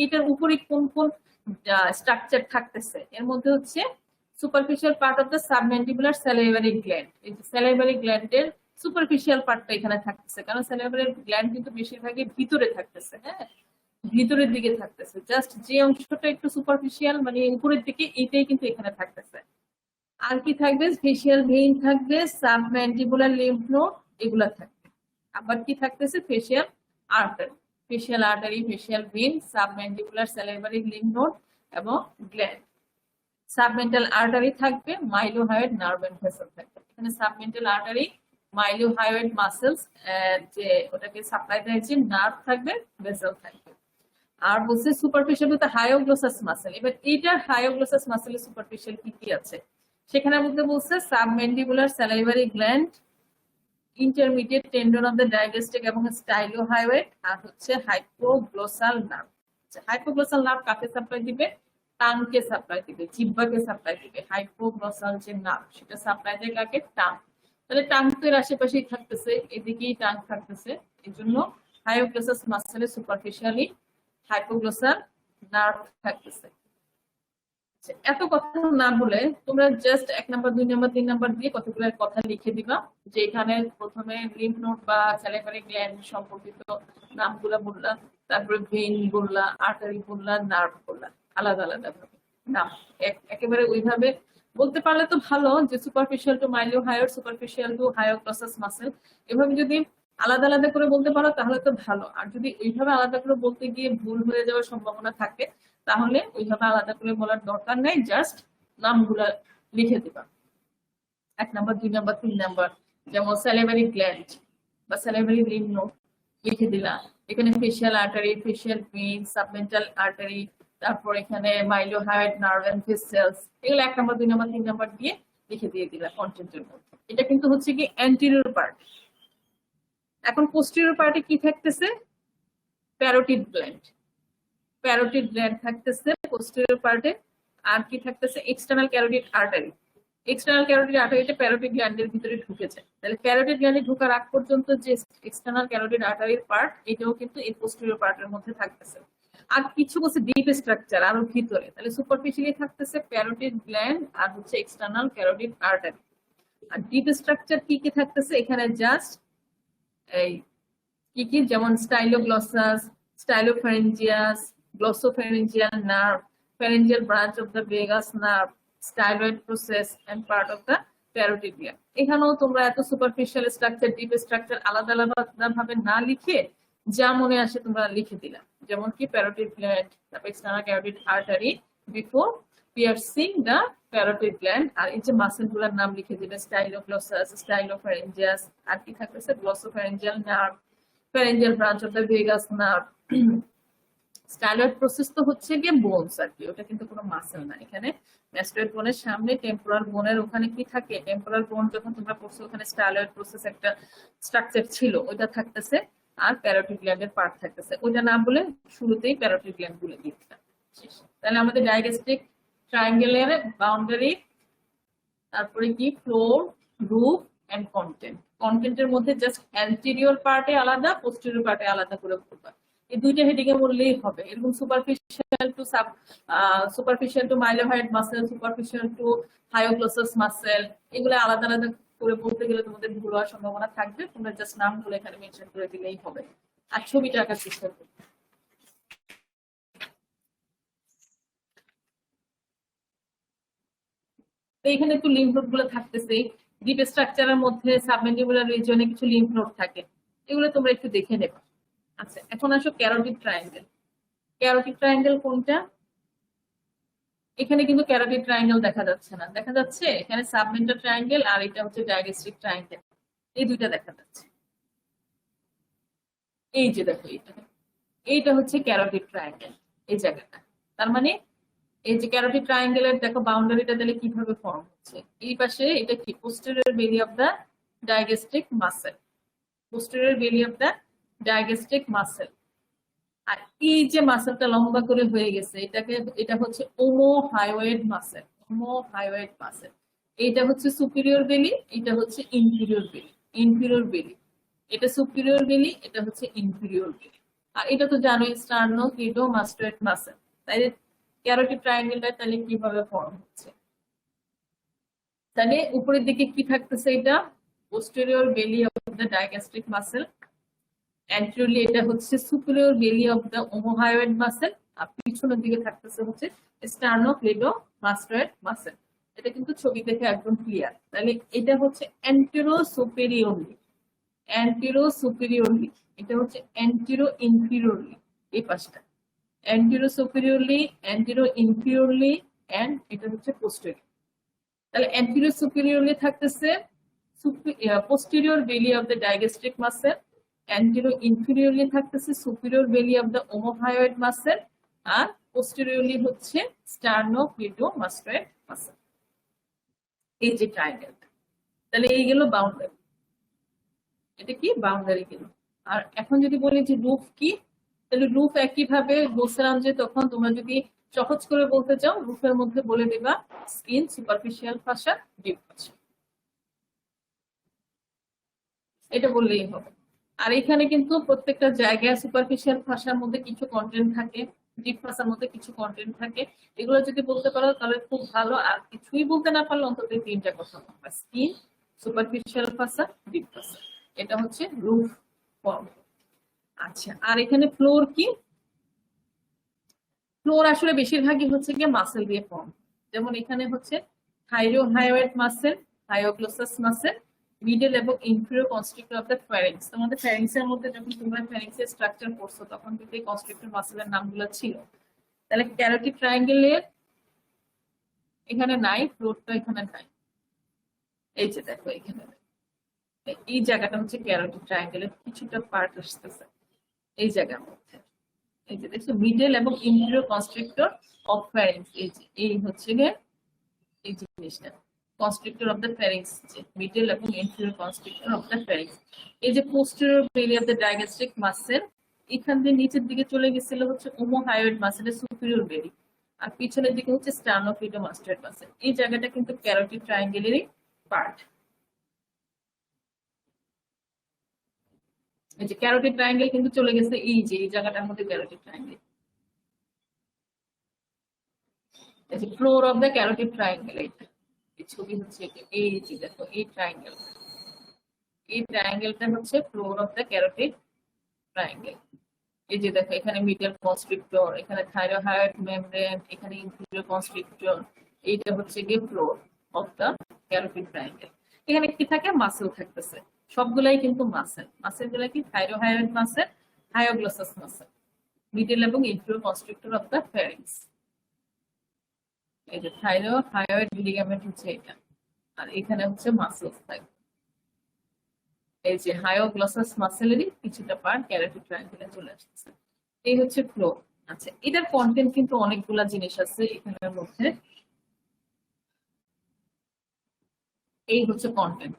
এটার উপরে কোন কোন স্ট্রাকচার থাকতেছে, এর মধ্যে হচ্ছে superficial part of the submandibular salivary gland. এই যে স্যালিভারি গ্ল্যান্ডের সুপারফিশিয়াল পার্টটা এখানে থাকতেছে, কারণ স্যালিভারি গ্ল্যান্ড কিন্তু বেশিরভাগই ভিতরে থাকতেছে। হ্যাঁ, ভিতরের দিকে থাকতেছে, জাস্ট যে অংশটা একটু সুপারফিশিয়াল মানে উপরের দিকে, এইটাই কিন্তু এখানে থাকতেছে। আর কি থাকবে? ফেশিয়াল ভেইন থাকবে, সাবম্যান্ডিবুলার লিম্ফ নোড এগুলা থাকবে। আবার কি থাকতেছে? Facial artery, facial artery, facial vein, submandibular salivary lymph node এবং গ্ল্যান্ড। সাবমেন্টাল আর্টারি থাকবে, মাইলোহায়োড নার্ভ এন্ড ভেসেল থাকবে। এখানে সাবমেন্টাল আর্টারি, মাইলোহায়োড মাসেলস যে ওটাকে সাপ্লাই দেয়, যে নার্ভ থাকবে, ভেসেল থাকবে। আর বলছে সুপারফিশিয়াল উইথ হায়োগ্লোসাস মাসেল। এবার এইটার হায়োগ্লোসাস মাসেলের সুপারফিশিয়াল কি কি আছে সেখানে মধ্যে বলছে submandibular salivary gland, intermediate tendon of the digastric এবং স্টাইলোহায়োড, আর হচ্ছে হাইপোগ্লোসাল নার্ভ। হাইপোগ্লোসাল নার্ভ কাকে সাপ্লাই দিবে? টাংকে সাপ্লাই দিবে, জিহ্বাকে সাপ্লাই দিবে। হাইপোগ্লোসাল যে নার্ভ সেটা সাপ্লাই দেয় কাকে? টাং। তাহলে টাং তো এর আশেপাশেই থাকতেছে, এদিকেই টাং থাকতেছে, এই জন্য হায়োগ্লোসাস মাসেলের সুপারফিশিয়ালি হাইপোগ্লোসাল নার্ভ থাকতেছে। এত কথা না বলে তোমরা জাস্ট 1 নাম্বার 2 নাম্বার 3 নাম্বার দিয়ে কতগুলো কথা লিখে দিবা, যে এখানে প্রথমে লিম্ফ নোড বা স্যালিভারি গ্ল্যান্ড সম্পর্কিত নামগুলা বললা, তারপরে ভেইন বললা, আর্টারি বললা, নার্ভ বললা, আলাদা আলাদা ভাবে নাম। একেবারে ওইভাবে বলতে পারলে তো ভালো, যে superficial to mylohyoid, superficial to hyoglossus muscle, এভাবে যদি আলাদা আলাদা করে বলতে পারো তাহলে তো ভালো। আর যদি ওইভাবে আলাদা করে বলতে গিয়ে ভুল হয়ে যাওয়ার সম্ভাবনা থাকে তাহলে ওইভাবে আলাদা করে বলার দরকার নেই, জাস্ট নামগুলা লিখে দিবা 1 নাম্বার 2 নাম্বার 3 নাম্বার। যেমন স্যালিভারি গ্ল্যান্ড বা স্যালিভারি লিম্ফ নোড লিখে দিলা, এখানে facial artery, facial vein, submental artery, তারপর এখানে মাইলোহায়োড নার্ভ এন্ড ভেসেলস, এগুলো 1 নাম্বার 2 নাম্বার 3 নাম্বার দিয়ে লিখে দিয়ে দিলা কন্টেন্টের মধ্যে। এটা কিন্তু হচ্ছে কি অ্যান্টেরিয়র পার্ট। এখন পোস্টেরিয়র পার্টে কি থাকতেছে? প্যারোটিড গ্ল্যান্ড, প্যারোটিড গ্ল্যান্ড থাকতেছে পোস্টেরিয়র পার্টে। আর কি থাকতেছে? External carotid artery. External carotid আর্টারিটা প্যারোটিড গ্ল্যান্ডের ভিতরে ঢুকেছে। তাহলে প্যারোটিড গ্ল্যান্ডে ঢোকার আগ পর্যন্ত যে এক্সটার্নাল ক্যারোটিড আর্টারির পার্ট, এটাও কিন্তু এই পোস্টেরিয়র পার্টের মধ্যে থাকতেছে। আর কিছু বলছে ডিপ স্ট্রাকচার আরো ভিতরে, তাহলে সুপারফিশিয়ালি থাকতেছে প্যারোটিড গ্ল্যান্ড আর হচ্ছে এক্সটার্নাল ক্যারোটিড আর্টারি। আর ডিপ স্ট্রাকচার কি কি থাকতেছে এখানে? জাস্ট এই কি কি, যেমন styloglossus, stylopharyngeus, glossopharyngeal nerve, pharyngeal branch of the vagus nerve, styloid process, and part of the parotid gland. এখানেও তোমরা এত সুপারফিশিয়াল স্ট্রাকচার, ডিপ স্ট্রাকচার আলাদা আলাদা ভাবে না লিখে যা মনে আসে তোমরা লিখে দিলা, যেমন কি প্যারোটিড গ্ল্যান্ড, তারপর external carotid artery before piercing the parotid gland, আর এই যে মাসেল গুলার নাম লিখে দিবে, স্টাইলোগ্লসাস, স্টাইলোফ্যারিঞ্জিয়াস, আর কি থাকতেছে glossopharyngeal nerve, pharyngeal branch of the vagus nerve. Styloid process তো হচ্ছে গিয়ে বোনস আর কি, ওটা কিন্তু কোনো মাসেল না। এখানে ম্যাস্টোয়েড বোনের সামনে টেম্পোরাল বোনের ওখানে কি থাকে, টেম্পোরাল বোন যখন তোমরা পড়ছো ওখানে স্টাইলয়েড প্রসেস একটা স্ট্রাকচার ছিল, ওইটা থাকতেছে, আর প্যারোটিড গ্ল্যান্ডের পার্ট থাকতেছে, ওইটা না বলে শুরুতেই প্যারোটিড গ্ল্যান্ড বলে দিচ্ছিলাম। তাহলে আমাদের ডায়াগেস্টিক ট্রায়াঙ্গেলের বাউন্ডারি, তারপরে কি ফ্লোর, রুফ এন্ড কন্টেন্ট। কন্টেন্টের মধ্যে জাস্ট অ্যান্টেরিয়র পার্টে আলাদা, পোস্টেরিয়র পার্টে আলাদা করে বলবা, এই দুইটা হেডিং এ বললেই হবে। এরকম superficial to mylohyoid muscle, superficial to hyoglossus muscle, এগুলো আলাদা আলাদা করে বলতে গেলে তোমাদের ভুল হওয়ার সম্ভাবনা থাকবে, তোমরা জাস্ট নামগুলো এখানে মেনশন করে দিলেই হবে। আর ছবিটা আঁকার চেষ্টা করবে। এখানে একটু লিম্ফ নোড গুলো থাকতেছে, ডিপ স্ট্রাকচারের মধ্যে সাবমেন্ডিবুলার রিজিয়নে কিছু লিম্ফ নোড থাকে, এগুলো তোমরা একটু দেখে নেবে। আচ্ছা, এখন আসো ক্যারোটিড ট্রায়াঙ্গেল। ক্যারোটিড ট্রায়াঙ্গেল কোনটা? এখানে কিন্তু ক্যারোটিড ট্রায়াঙ্গেল দেখা যাচ্ছে না, দেখা যাচ্ছে এখানে সাবমেন্টাল ট্রায়াঙ্গেল আর এটা হচ্ছে ডায়াগেস্ট্রিক ট্রায়াঙ্গেল, এই দুইটা দেখা যাচ্ছে। এই যে দেখো, এইটা হচ্ছে ক্যারোটিড ট্রায়াঙ্গেল, এই জায়গাটা। তার মানে এই যে ক্যারোটিড ট্রায়াঙ্গেলের দেখো বাউন্ডারিটা তাহলে কিভাবে ফর্ম হচ্ছে, এই পাশে এটা কি posterior belly of the digastric muscle, posterior belly of the digastric muscle. আর এই যে মাসেলটা লম্বা করে হয়ে গেছে, এটা হচ্ছে ওমোহায়োয়েড মাসেল, ওমোহায়োয়েড মাসেল। এইটা হচ্ছে সুপিরিয়র বেলি, এটা হচ্ছে ইনফিরিয়র বেলি, ইনফিরিয়র বেলি। এটা সুপিরিয়র বেলি, এটা হচ্ছে ইনফিরিয়র বেলি। আর এটা তো জানোই স্টার্নোক্লিডোমাস্টোয়েড মাসেল। তাই ক্যারোটিড ট্রায়াঙ্গেলটা তাহলে কিভাবে ফর্ম হচ্ছে, তাহলে উপরের দিকে কি থাকতেছে, এটা posterior belly of the digastric muscle, anteriorly এটা হচ্ছে superior belly of the omohyoid muscle, আর পিছনের দিকে থাকতেছে হচ্ছে স্টার্নোক্লিডোমাস্টোয়েড মাসেল। এটা কিন্তু ছবি দেখে একদম ক্লিয়ার। তাহলে এটা হচ্ছে অ্যান্টেরো সুপেরিয়রলি, অ্যান্টেরো সুপেরিয়রলি, এটা হচ্ছে অ্যান্টেরো ইনফিরিয়রলি, এই পাশটা antero superiorly, antero inferiorly, and এটা হচ্ছে পোস্টেরিয়র। তাহলে অ্যান্টেরো সুপেরিয়রলি থাকতেছে posterior belly of the digastric muscle, antero inferiorly থাকতেছে superior belly of the omohyoid muscle, আর পোস্টেরিয়রলি হচ্ছে স্টার্নোক্লিডোমাস্টোয়েড মাসেল। এই যে ট্রায়াঙ্গেলটা, তাহলে এই গেল বাউন্ডারি, এটা কি বাউন্ডারি গেল। আর এখন যদি বলি যে রুফ কি, তাহলে রুফ একইভাবে বলছিলাম যে তখন তোমরা যদি সহজ করে বলতে চাও, রুফের মধ্যে বলে দিবা স্কিন, সুপারফিশিয়াল ফাসা, ডিপ ফাসা, এটা বললেই হবে। আর এখানে কিন্তু প্রত্যেকটা জায়গায় সুপারফিশিয়াল ফাসার মধ্যে কিছু কন্টেন্ট থাকে, ডিপ ফাসার মধ্যে কিছু কন্টেন্ট থাকে, এগুলো যদি বলতে পারো তাহলে খুব ভালো। আর কিছুই বলতে না পারলে অন্তত তিনটা কথা বলবা, স্কিন, সুপারফিশিয়াল ফাসা, ডিপ ফাসা, এটা হচ্ছে রুফ ফর্ম। আচ্ছা, আর এখানে ফ্লোর কি? ফ্লোর আসলে বেশিরভাগই হচ্ছে গিয়ে মাসেল দিয়ে ফর্ম, যেমন এখানে হচ্ছে হাইরোহায়োয়েড মাসেল, হায়োগ্লোসাস মাসেল, মিডল এবং ইনফিরিয়র কনস্ট্রিক্টর অফ দ্য ফ্যারিংস। তোমাদের ফ্যারিংস এর মধ্যে যখন তোমরা ফ্যারিংস এর স্ট্রাকচার পড়ছো তখন কিন্তু এই কনস্ট্রিক্টর মাসেলের নামগুলো ছিল। তাহলে ক্যারোটিড ট্রায়াঙ্গেলের এখানে নাই, ফ্লোরটা এখানে নাই, এই যে দেখো এখানে এই জায়গাটা হচ্ছে ক্যারোটিড ট্রায়াঙ্গেলের কিছুটা পার্ট আসতেছে এই জায়গার মধ্যে, এই যে দেখছো মিডল এবং ইনফিরিয়র কনস্ট্রিক্টর অফ ফ্যারিংস, এই যে এই হচ্ছে গিয়ে এই জিনিসটা কনস্ট্রিক্টর অফ দ্য ফ্যারিংস, যে মিডল এবং ইনফিরিয়র কনস্ট্রিক্টর অফ দ্য ফ্যারিংস। এই যে posterior belly of the digastric muscle, এখান দিয়ে নিচের দিকে চলে গেছিল হচ্ছে ওমোহায়োয়েড মাসেলের সুপিরিয়র বেলি, আর পিছনের দিকে হচ্ছে স্টার্নোক্লিডোমাস্টোয়েড মাসেল। এই জায়গাটা কিন্তু ক্যারোটিড ট্রায়াঙ্গেলেরই পার্ট। এই যে ক্যারোটিড ট্রায়াঙ্গেল কিন্তু চলে গেছে এই যে এই জায়গাটার মধ্যে ক্যারোটিড ট্রায়াঙ্গেল, এই যে floor of the carotid triangle, এই ছবি হচ্ছে এই যে দেখো এই ট্রায়াঙ্গেল, এই ট্রায়াঙ্গেলটা হচ্ছে floor of the carotid triangle. এই যে দেখো এখানে মিডল কনস্ট্রিক্টর, এখানে থাইরোহাইড মেমব্রেন, এখানে ইনফিরিয়র কনস্ট্রিক্টর, এইটা হচ্ছে গিয়ে floor of the carotid triangle. এখানে কি থাকে? মাসেল থাকতেছে, সবগুলাই কিন্তু মাসেল। মাসেল গুলা কি? Thyrohyoid muscle, hyoglossus muscle, middle এবং inferior constrictor of the pharynx. এই যে থাইরোহাইড লিগামেন্ট হচ্ছে এটা, আর এখানে হচ্ছে মাসেলস থাকে। এই যে হায়োগ্লসাস মাসেলেরই কিছুটা পার্ট ক্যারোটিড ট্রায়াঙ্গেলে চলে আসছে। এই হচ্ছে ফ্লো। আচ্ছা, এটার কন্টেন্ট কিন্তু অনেকগুলা জিনিস আছে এখানের মধ্যে। এই হচ্ছে কন্টেন্ট।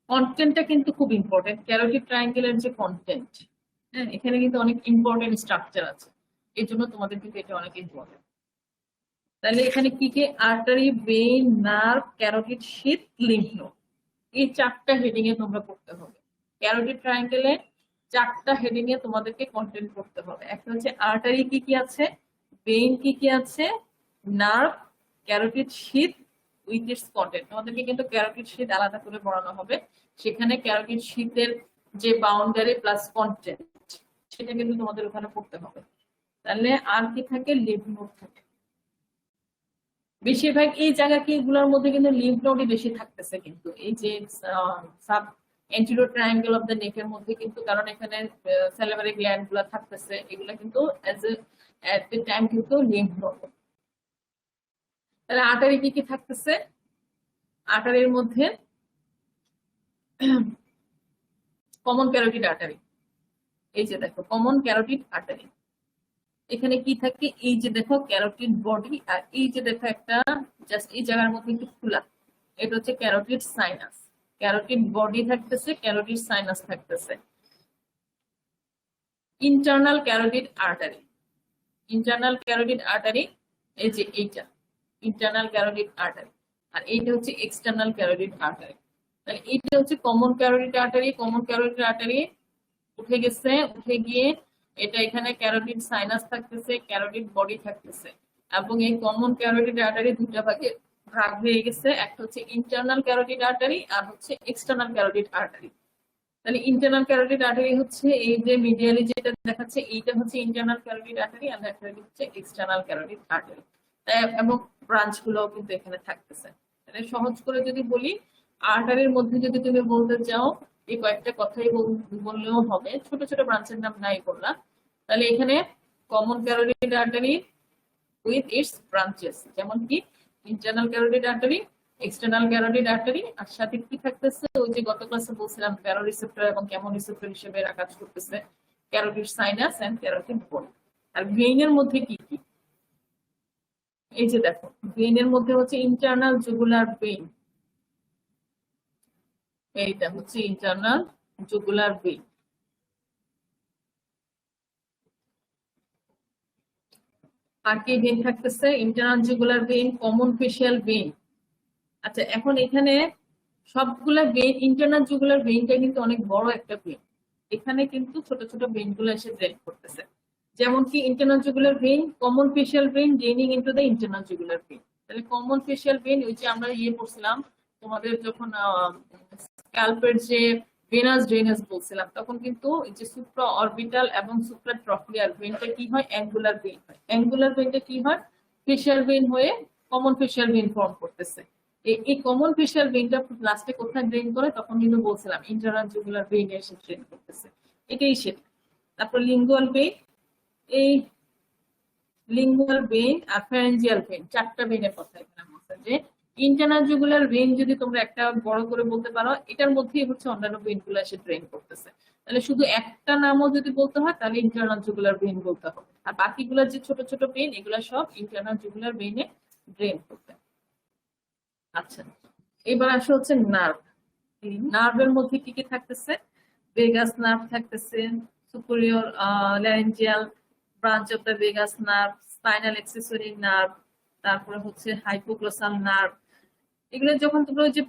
কন্টেন্টটা কিন্তু খুব ইম্পর্টেন্ট, ক্যারোটিড ট্রায়াঙ্গেলের যে কন্টেন্ট, হ্যাঁ, এখানে কিন্তু অনেক ইম্পর্টেন্ট স্ট্রাকচার আছে, এই জন্য তোমাদের কিন্তু এটা অনেক ইম্পর্টেন্ট। তাহলে এখানে কি কি? Artery, vein, nerve, carotid sheath, lymph node, এই চারটা হেডিং এ তোমরা করতে হবে। ক্যারোটিড ট্রায়াঙ্গেলে চারটা হেডিং এ তোমাদেরকে কন্টেন্ট করতে হবে। একটা হচ্ছে আর্টারি কি কি আছে, ভেইন কি কি আছে, nerve, carotid sheath with its content. তোমাদেরকে কিন্তু ক্যারোটিড শীথ আলাদা করে পড়ানো হবে, সেখানে ক্যারোটিড শীথের যে বাউন্ডারি প্লাস কন্টেন্ট সেটা কিন্তু তোমাদের ওখানে পড়তে হবে। তাহলে আর কি থাকে? লিম্ফ নোড থাকে বেশিরভাগ। এই জায়গা কি এগুলোর মধ্যে কিন্তু লিম্ফ নোডই বেশি থাকতেছে, কিন্তু এই যে sub anterior triangle of the নেকের মধ্যে কিন্তু, কারণ এখানে স্যালিভারি গ্ল্যান্ড গুলা থাকতেছে, এগুলা কিন্তু এট দ্য টাইম কিন্তু লিম্ফ নোড। তাহলে আর্টারি কি কি থাকতেছে? আর্টারির মধ্যে কমন ক্যারোটিড আর্টারি, এই যে দেখো কমন ক্যারোটিড আর্টারি। এখানে কি থাকে? এই যে দেখো ক্যারোটিড বডি, আর এই যে দেখো একটা জাস্ট এই জায়গার মধ্যে একটু খোলা, এটা হচ্ছে ক্যারোটিড সাইনাস। ক্যারোটিড বডি থাকতেছে, ক্যারোটিড সাইনাস থাকতেছে। Internal carotid artery, internal carotid artery, এই যে এইটা ইন্টারনাল ক্যারোটিড আর্টারি, আর এইটা হচ্ছে এক্সটার্নাল ক্যারোটিড আর্টারি। তাহলে এইটা হচ্ছে common carotid artery. Common carotid artery উঠে গেছে, উঠে গিয়ে এটা এখানে ক্যারোটিড সাইনাস থাকতেছে, ক্যারোটিড বডি থাকতেছে, এবং এই কমন ক্যারোটিড আর্টারি দুটা ভাগে ভাগ হয়ে গেছে, একটা হচ্ছে ইন্টারনাল ক্যারোটিড আর্টারি আর হচ্ছে এক্সটার্নাল ক্যারোটিড আর্টারি। তাহলে ইন্টারনাল ক্যারোটিড আর্টারি হচ্ছে এই যে মিডিয়ালি যেটা দেখাচ্ছে, এইটা হচ্ছে ইন্টারনাল ক্যারোটিড আর্টারি, আর একটা হচ্ছে এক্সটার্নাল ক্যারোটিড আর্টারি। এবং ব্রাঞ্চ গুলোও কিন্তু এখানে থাকতেছে। তাহলে সহজ করে যদি বলি, আর্টারির মধ্যে যদি তুমি বলতে চাও, এই কয়েকটা কথাই বললেও হবে, ছোট ছোট ব্রাঞ্চের নাম নাই বললাম। তাহলে এখানে common carotid artery with its branches, যেমন কি internal carotid artery, external carotid artery, আর সাথে কি থাকতেছে? ওই যে গত ক্লাসে বলছিলাম ব্যারোরিসেপ্টর এবং কেমোরিসেপ্টর হিসেবে এরা কাজ করতেছে, carotid sinus and carotid body. আর ভেইনের মধ্যে কি কি? এই যে দেখো ভেইনের মধ্যে হচ্ছে ইন্টারনাল জুগুলার ভেইন, এইটা হচ্ছে ইন্টারনাল জুগুলার ভেইন। আর কি ভেইন থাকতেছে? Internal jugular vein, common facial vein. আচ্ছা, এখন এখানে সবগুলা ভেইন, ইন্টারনাল জুগুলার ভেইনটা কিন্তু অনেক বড় একটা ভেইন, এখানে কিন্তু ছোট ছোট ভেইন গুলো এসে ড্রেন করতেছে। যেমন কি internal jugular vein, common facial vein draining into the internal jugular vein. তাহলে কমন ফেশিয়াল ভেইন, ওই যে আমরা পড়ছিলাম তোমাদের যখন স্ক্যাল্পের যে ভেনাস ড্রেনেজ বলছিলাম, তখন কিন্তু এই যে সুপ্রা অরবিটাল এবং সুপ্রা ট্রক্লিয়ার ভেইনটা কি হয়? অ্যাঙ্গুলার ভেইন হয়। অ্যাঙ্গুলার ভেইনটা কি হয়? ফেশিয়াল ভেইন হয়ে কমন ফেশিয়াল ভেইন ফর্ম করতেছে। এই কমন ফেশিয়াল ভেইনটা লাস্টে কোথায় ড্রেন করে? তখন কিন্তু বলছিলাম ইন্টারনাল জুগুলার ভেইনে এসে ড্রেন করতেছে, এটাই সেটা। তারপর লিঙ্গুয়াল ভেইন, এই লিঙ্গুয়াল ভেইন আর ফ্যারেঞ্জিয়াল ভেইন, চারটা ভেইনের কথা এখানে বলছে। যে ইন্টারনাল জুগুলার ভেইন যদি তোমরা একটা বড় করে বলতে পারো, এটার মধ্যেই হচ্ছে অন্যান্য ভেইন গুলো এসে ড্রেন করতেছে। তাহলে শুধু একটা নামও যদি বলতে হয় তাহলে ইন্টারনাল জুগুলার ভেইন বলতে হবে, আর বাকিগুলো যে ছোট ছোট ভেইন এগুলো সব ইন্টারনাল জুগুলার ভেইনে ড্রেন করতে। আচ্ছা, এবার আসা হচ্ছে নার্ভ। নার্ভের মধ্যে কি কি থাকতেছে? ভেগাস নার্ভ থাকতেছে, superior laryngeal branch of the vagus nerve, spinal accessory nerve, তারপরে হচ্ছে হাইপোগ্লোসাল নার্ভ। এগুলো যখন তোমরা ওই যে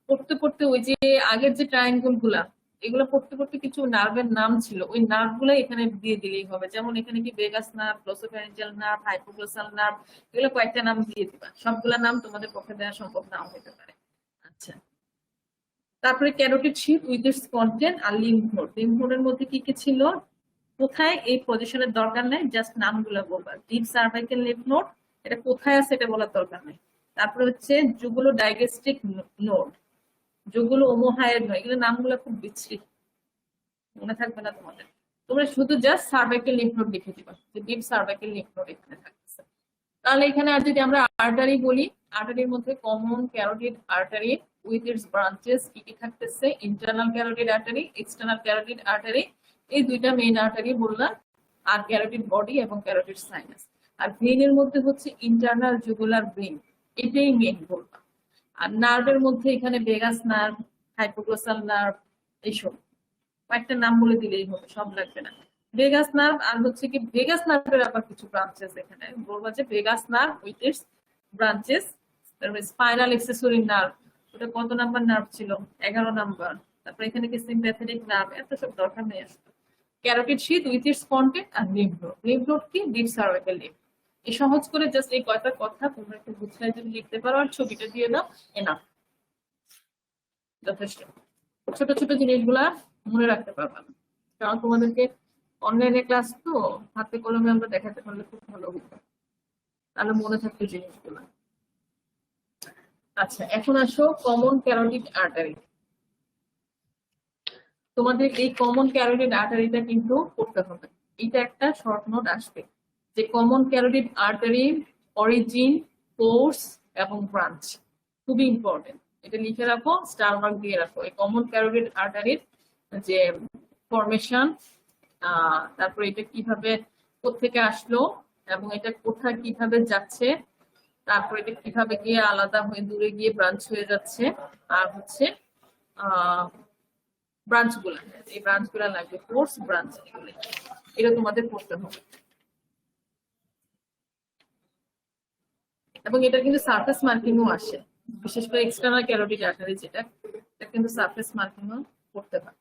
পড়তে পড়তে, ওই যে আগের যে ট্রায়াঙ্গল গুলা, এগুলো পড়তে পড়তে কিছু নার্ভের নাম ছিল, ওই নার্ভ গুলা এখানে দিয়ে দিলেই হবে। যেমন এখানে কি vagus nerve, glossopharyngeal nerve, hypoglossal nerve, এগুলো কয়েকটা নাম দিয়ে দিবা। সবগুলা নাম তোমাদের পক্ষে দেওয়া সম্ভব নাও হতে পারে। আচ্ছা, তারপরে carotid sheath with its content আর লিম্ফ নোড। লিম্ফ নোডের মধ্যে কি কি ছিল? কোথায় এই পজিশনের দরকার নেই, জাস্ট নামগুলো বলবা। ডিপ সার্ভাইকেল লিম্ফ নোড এটা কোথায় আছে এটা বলার দরকার নেই। তারপরে হচ্ছে জুগুলো ডাইগেস্টিক নোড, যেগুলো ওমোহায়েড নয়, এগুলো নামগুলো খুব বিচ্ছিরি, মনে থাকবে না তোমাদের। তোমরা শুধু জাস্ট সার্ভাইকেল লিম্ফ নোড লিখে দিবা যে ডিপ সার্ভাইকেল লিম্ফ নোড এখানে থাকতেছে। তাহলে এখানে আর যদি আমরা আর্টারি বলি, আর্টারির মধ্যে common carotid artery with its branches কি কি থাকতেছে, internal carotid artery, external carotid artery, এই দুইটা মেইন আর্টারি বললাম, আর ক্যারোটিড বডি এবং ক্যারোটিড সাইনাস। আর ভেইনের মধ্যে হচ্ছে ইন্টারনাল জুগুলার ভেইন, এটাই মেইন বললাম। আর নার্ভের মধ্যে এখানে ভেগাস নার্ভ, হাইপোগ্লোসাল নার্ভ, এইসব কয়েকটা নাম বলে দিলেই হবে, সব লাগবে না। ভেগাস নার্ভ আর হচ্ছে কি ভেগাস নার্ভের আবার কিছু ব্রাঞ্চেস এখানে বলবো যে vagus nerve with its branches. তারপরে স্পাইনাল এক্সেসরি নার্ভ, ওটা কত নাম্বার নার্ভ ছিল, 11 নাম্বার। তারপরে এখানে কি সিম্প্যাথেটিক নার্ভ, এত সব দরকার নেই আসলে। Carotid sheath with its content আর লিম্ফ নোড। লিম্ফ নোড কি ডিপ সার্ভাইকাল লিম্ফ। এই সহজ করে জাস্ট এই কয়টা কথা তোমরা একটু বুঝাই যদি লিখতে পারো আর ছবিটা দিয়ে দাও, এনাফ, যথেষ্ট। ছোট ছোট জিনিসগুলা মনে রাখতে পারবা না, কারণ তোমাদেরকে অনলাইনে ক্লাস তো হাতে কলমে আমরা দেখাতে পারলে খুব ভালো হতো, তাহলে মনে থাকতো জিনিসগুলো। আচ্ছা, এখন আসো কমন ক্যারোটিড আর্টারি। তোমাদের এই কমন ক্যারোটিড আর্টারিটা কিন্তু করতে হবে, এটা একটা শর্ট নোট আসবে যে common carotid artery origin, course এবং ব্রাঞ্চ, খুবই ইম্পর্টেন্ট। এটা লিখে রাখো, স্টার মার্ক দিয়ে রাখো। এই কমন ক্যারোটিড আর্টারির যে ফরমেশন, তারপরে এটা কিভাবে কোত্থেকে আসলো এবং এটা কোথায় কিভাবে যাচ্ছে, তারপরে এটা কিভাবে গিয়ে আলাদা হয়ে দূরে গিয়ে ব্রাঞ্চ হয়ে যাচ্ছে, আর হচ্ছে ব্রাঞ্চ গুলা, এই ব্রাঞ্চ গুলা লাগবে, কোর্স ব্রাঞ্চ, এটা তোমাদের পড়তে হবে। এবং এটা কিন্তু সারফেস মার্কিংও আসে, বিশেষ করে এক্সটার্নাল ক্যারোটিড আর্টারি যেটা, এটা কিন্তু সারফেস মার্কিংও করতে হয়।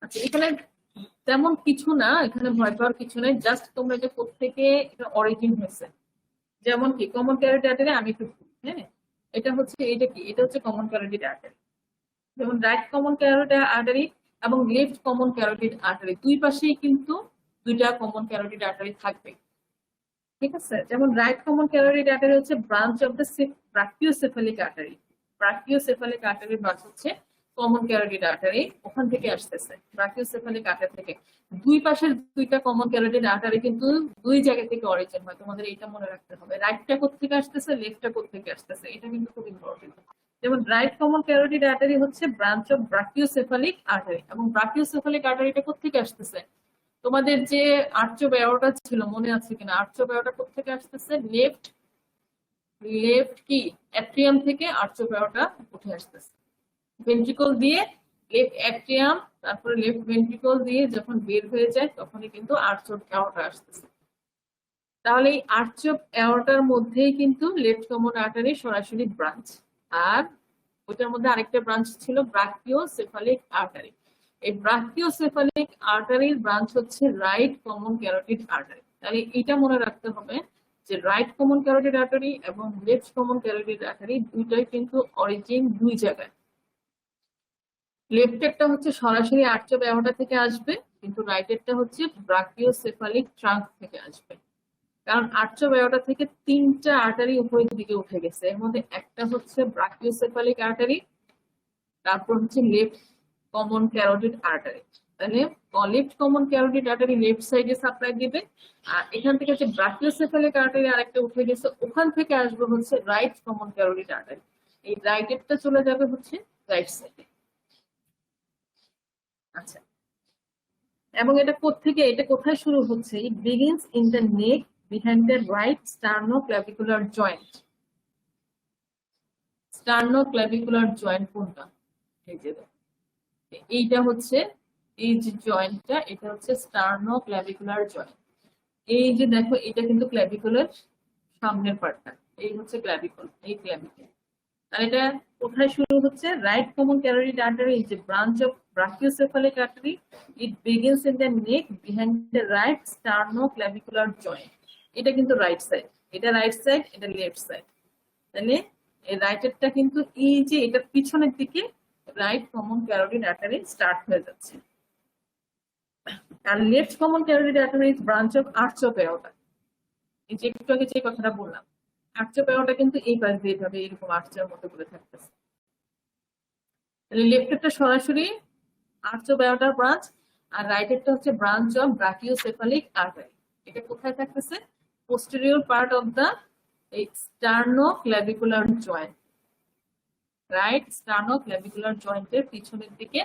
আচ্ছা, এখানে তেমন কিছু না, এখানে ভয় পাওয়ার কিছু নেই, জাস্ট তোমরা এটা কোত্থেকে এটা অরিজিন হয়েছে। যেমন কি কমন ক্যারোটিড আর্টারি, আমি একটু, হ্যাঁ, এটা হচ্ছে, এটা কি, এটা হচ্ছে কমন ক্যারোটিড আর্টারি। যেমন রাইট কমন ক্যারোটিড আর্টারি এবং লেফট কমন ক্যারোটিড আর্টারি, দুই পাশেই কিন্তু দুইটা কমন ক্যারোটিড আর্টারি থাকবে, ঠিক আছে। যেমন রাইট কমন ক্যারোটিড আর্টারি হচ্ছে branch of the brachiocephalic artery. Brachiocephalic artery branch হচ্ছে কমন ক্যারোটিড আর্টারি, ওখান থেকে আসতেছে ব্রাকিওসেফালিক আর্টারি থেকে। দুই পাশের দুইটা কমন ক্যারোটিড আর্টারি কিন্তু দুই জায়গা থেকে অরিজিন হয়, তোমাদের এটা মনে রাখতে হবে। রাইটটা কোত্থেকে আসতেছে, লেফটটা কোত্থেকে আসতেছে, এটা কিন্তু খুব ইম্পর্টেন্ট। যেমন রাইট কমন ক্যারোটিড আর্টারি হচ্ছে ব্রাঞ্চ অফ ব্রাকিওসেফালিক আর্টারি, এবং ব্রাকিওসেফালিক আর্টারিটা কোত্থেকে আসতেছে, তোমাদের যে আর্চো বায়োটা ছিল মনে আছে কিনা, আর্চো বায়োটা কোথেকে আসতেছে, লেফট, লেফট কি অ্যাট্রিয়াম থেকে আর্চো বায়োটা উঠে আসতেছে, ভেন্ট্রিকল দিয়ে লেফট অ্যাট্রিয়াম, তারপরে লেফট ভেন্ট্রিকল দিয়ে যখন বের হয়ে যায় তখনই কিন্তু আর্চো বায়োটা আসতেছে। তাহলে এই আর্চো বায়োটার মধ্যেই কিন্তু লেফট কমন আর্টারি সরাসরি ব্রাঞ্চ, আর ওইটার মধ্যে আরেকটা ব্রাঞ্চ ছিল ব্রাকিওসেফালিক আর্টারি। এই ব্রাকিওসেফালিক আর্টারির ব্রাঞ্চ হচ্ছে রাইট কমন ক্যারোটিড আর্টারি। তাহলে এটা মনে রাখতে হবে যে রাইট কমন ক্যারোটিড আর্টারি এবং লেফট কমন ক্যারোটিড আর্টারি দুইটাই কিন্তু অরিজিন দুই জায়গায়। লেফটেরটা হচ্ছে সরাসরি আর্চো বায়োটা থেকে আসবে, কিন্তু রাইটেরটা হচ্ছে ব্রাকিওসেফালিক ট্রাঙ্ক থেকে আসবে। কারণ আর্চো বায়োটা থেকে তিনটা আর্টারি উপরের দিকে উঠে গেছে, এর মধ্যে একটা হচ্ছে ব্রাকিওসেফালিক আর্টারি, তারপর হচ্ছে লেফট কমন ক্যারোটিড আর্টারি। তাহলে left common carotid artery left সাইডে সাপ্লাই দিবে, আর এখান থেকে হচ্ছে ব্রাকিওসেফালিক আর্টারি আরেকটা উঠে গেছে, ওখান থেকে আসবে হচ্ছে রাইট কমন ক্যারোটিড আর্টারি। এই রাইটেরটা চলে যাবে হচ্ছে রাইট সাইডে। আচ্ছা, এবং এটা কোত্থেকে, এটা কোথায় শুরু হচ্ছে, it begins in the neck behind the right sternoclavicular joint. Sternoclavicular joint কোনটা, এই যে এইটা হচ্ছে, এই যে জয়েন্টটা এটা হচ্ছে স্টার্নোক্ল্যাভিকুলার জয়েন্ট। এই যে দেখো এটা কিন্তু ক্ল্যাভিকুলার সামনের পার্টটা, এই হচ্ছে ক্ল্যাভিকল, এই ক্ল্যাভিকল। আর এটা কোথায় শুরু হচ্ছে, right common carotid artery is a branch of brachiocephalic artery, it begins in the neck behind the right sternoclavicular joint. এটা কিন্তু রাইট সাইড, এটা রাইট সাইড, এটা লেফট সাইড। তাহলে এই রাইটেরটা কিন্তু এই যে এটা পিছনের দিকে right common carotid artery start হয়ে যাচ্ছে। আর left common carotid artery is branch of arch of aorta. এই যে একটু আগে যে কথাটা বললাম, আর্চ অফ এওটা কিন্তু এই পাশ দিয়ে ভাবে এরকম আর্চের মতো করে থাকতেছে। তাহলে লেফটেরটা সরাসরি আর্চ অফ এওটার ব্রাঞ্চ, আর রাইটেরটা হচ্ছে ব্রাঞ্চ অফ ব্রাকিওসেফালিক আর্টারি। এটা কোথায় থাকতেছে? Posterior part of the sternoclavicular joint. Right sternoclavicular জয়েন্টের পিছনের দিকে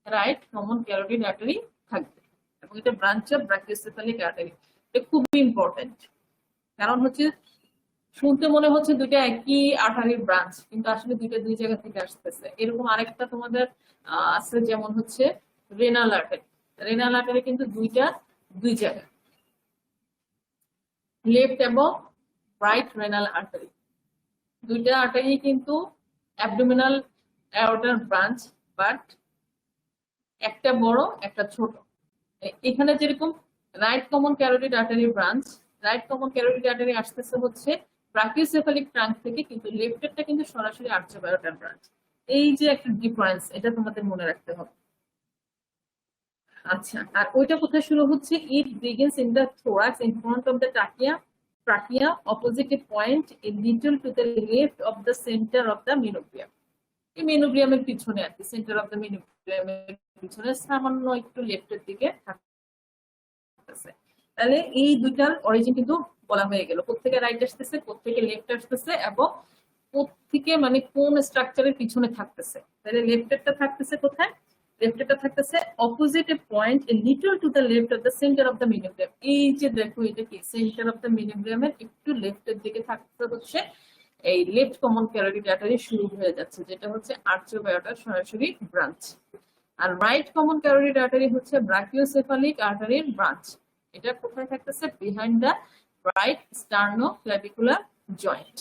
রাইট কমন ক্যারোটিড আর্টারি থাকবে, এবং এটা ব্রাঞ্চ অফ ব্রাকিওসেফালিক আর্টারি। এটা খুবই ইম্পর্টেন্ট, কারণ হচ্ছে শুনতে মনে হচ্ছে দুইটা একই আর্টারির ব্রাঞ্চ, কিন্তু আসলে দুইটা দুই জায়গা থেকে আসতেছে। এরকম আরেকটা তোমাদের আছে, যেমন হচ্ছে রেনাল আর্টারি। রেনাল আর্টারি কিন্তু দুইটা দুই জায়গা, লেফট এবং রাইট রেনাল আর্টারি। দুইটা আর্টারি কিন্তু অ্যাবডোমিনাল অ্যাওর্টার ব্রাঞ্চ, বাট একটা বড় একটা ছোট। এখানে যেরকম right common carotid artery branch, right common carotid artery আসতেছে হচ্ছে ব্রাকিওসেফালিক ট্রাঙ্ক থেকে, কিন্তু লেফটেরটা কিন্তু সরাসরি আর্চ অফ এওটার ব্রাঞ্চ। এই যে একটা ডিফারেন্স, এটা তোমাদের মনে রাখতে হবে। আচ্ছা, আর ওইটা কোথায় শুরু হচ্ছে? It begins in the thorax in front of the trachea opposite a point a little to the left of the centre of the manubrium. এই মেনোব্রিয়ামের পিছনে আর কি, সেন্টার অফ দ্য মেনোব্রিয়ামের পিছনে সামান্য একটু লেফটের দিকে থাকতেছে। তাহলে এই দুইটার অরিজিন কিন্তু বলা হয়ে গেল, কোত্থেকে রাইট আসতেছে, কোত্থেকে লেফট আসতেছে, এবং কোত্থেকে মানে কোন স্ট্রাকচারের পিছনে থাকতেছে। তাহলে লেফটেরটা থাকতেছে কোথায়? লেফটেরটা থাকতেছে opposite a point a little to the left of the centre of the manubrium. এই যে দেখো, এটা কি সেন্টার অফ দ্য মেনোব্রিয়ামের একটু লেফটের দিকে থাকতে হচ্ছে এই লেফট কমন ক্যারোটিড আর্টারি শুরু হয়ে যাচ্ছে, যেটা হচ্ছে আর্চ অফ এওটার সরাসরি ব্রাঞ্চ। আর রাইট কমন ক্যারোটিড আর্টারি হচ্ছে ব্রাকিওসেফালিক আর্টারির ব্রাঞ্চ। এটা কোথায় থাকতেছে? Behind the right sternoclavicular joint.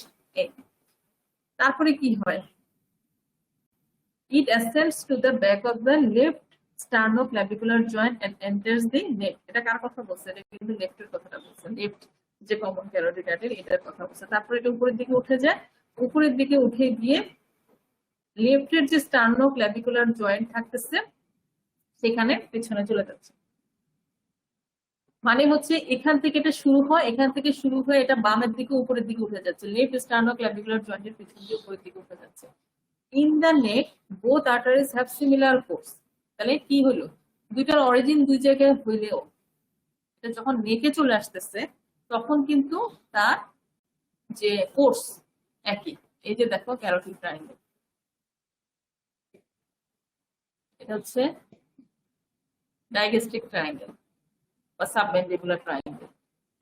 তারপরে কি হয়? It ascends to the back of the left sternoclavicular joint and enters the neck. এটা কার কথা বলছে? এটা কিন্তু লেফটের কথাটা বলছে, লেফট যে কমন ক্যারোটিড আর্টারি এটার কথা বলছে। তারপরে এটা উপরের দিকে উঠে যায়, উপরের দিকে উঠে গিয়ে লেফটের যে স্টার্নোক্লেভিকুলার জয়েন্ট থাকতেছে সেখানে পেছনে চলে যাচ্ছে। মানে হচ্ছে এখান থেকে এটা শুরু হয়, এখান থেকে শুরু হয়ে এটা বামের দিকে উপরের দিকে উঠে যাচ্ছে, লেফট স্টার্নোক্লেভিকুলার জয়েন্টের পিছন দিয়ে উপরের দিকে উঠে যাচ্ছে। In the neck both arteries have similar course. তাহলে কি হলো? দুইটার অরিজিন দুই জায়গায় হইলেও এটা যখন নেকে চলে আসতেছে তখন কিন্তু তার যে কোর্স একই। এই যে দেখো ক্যারোটিড ট্রায়াঙ্গেল, এটা হচ্ছে ডায়াগেস্টিক ট্রায়াঙ্গেল বা সাবমেন্ডিবুলার ট্রায়াঙ্গেল।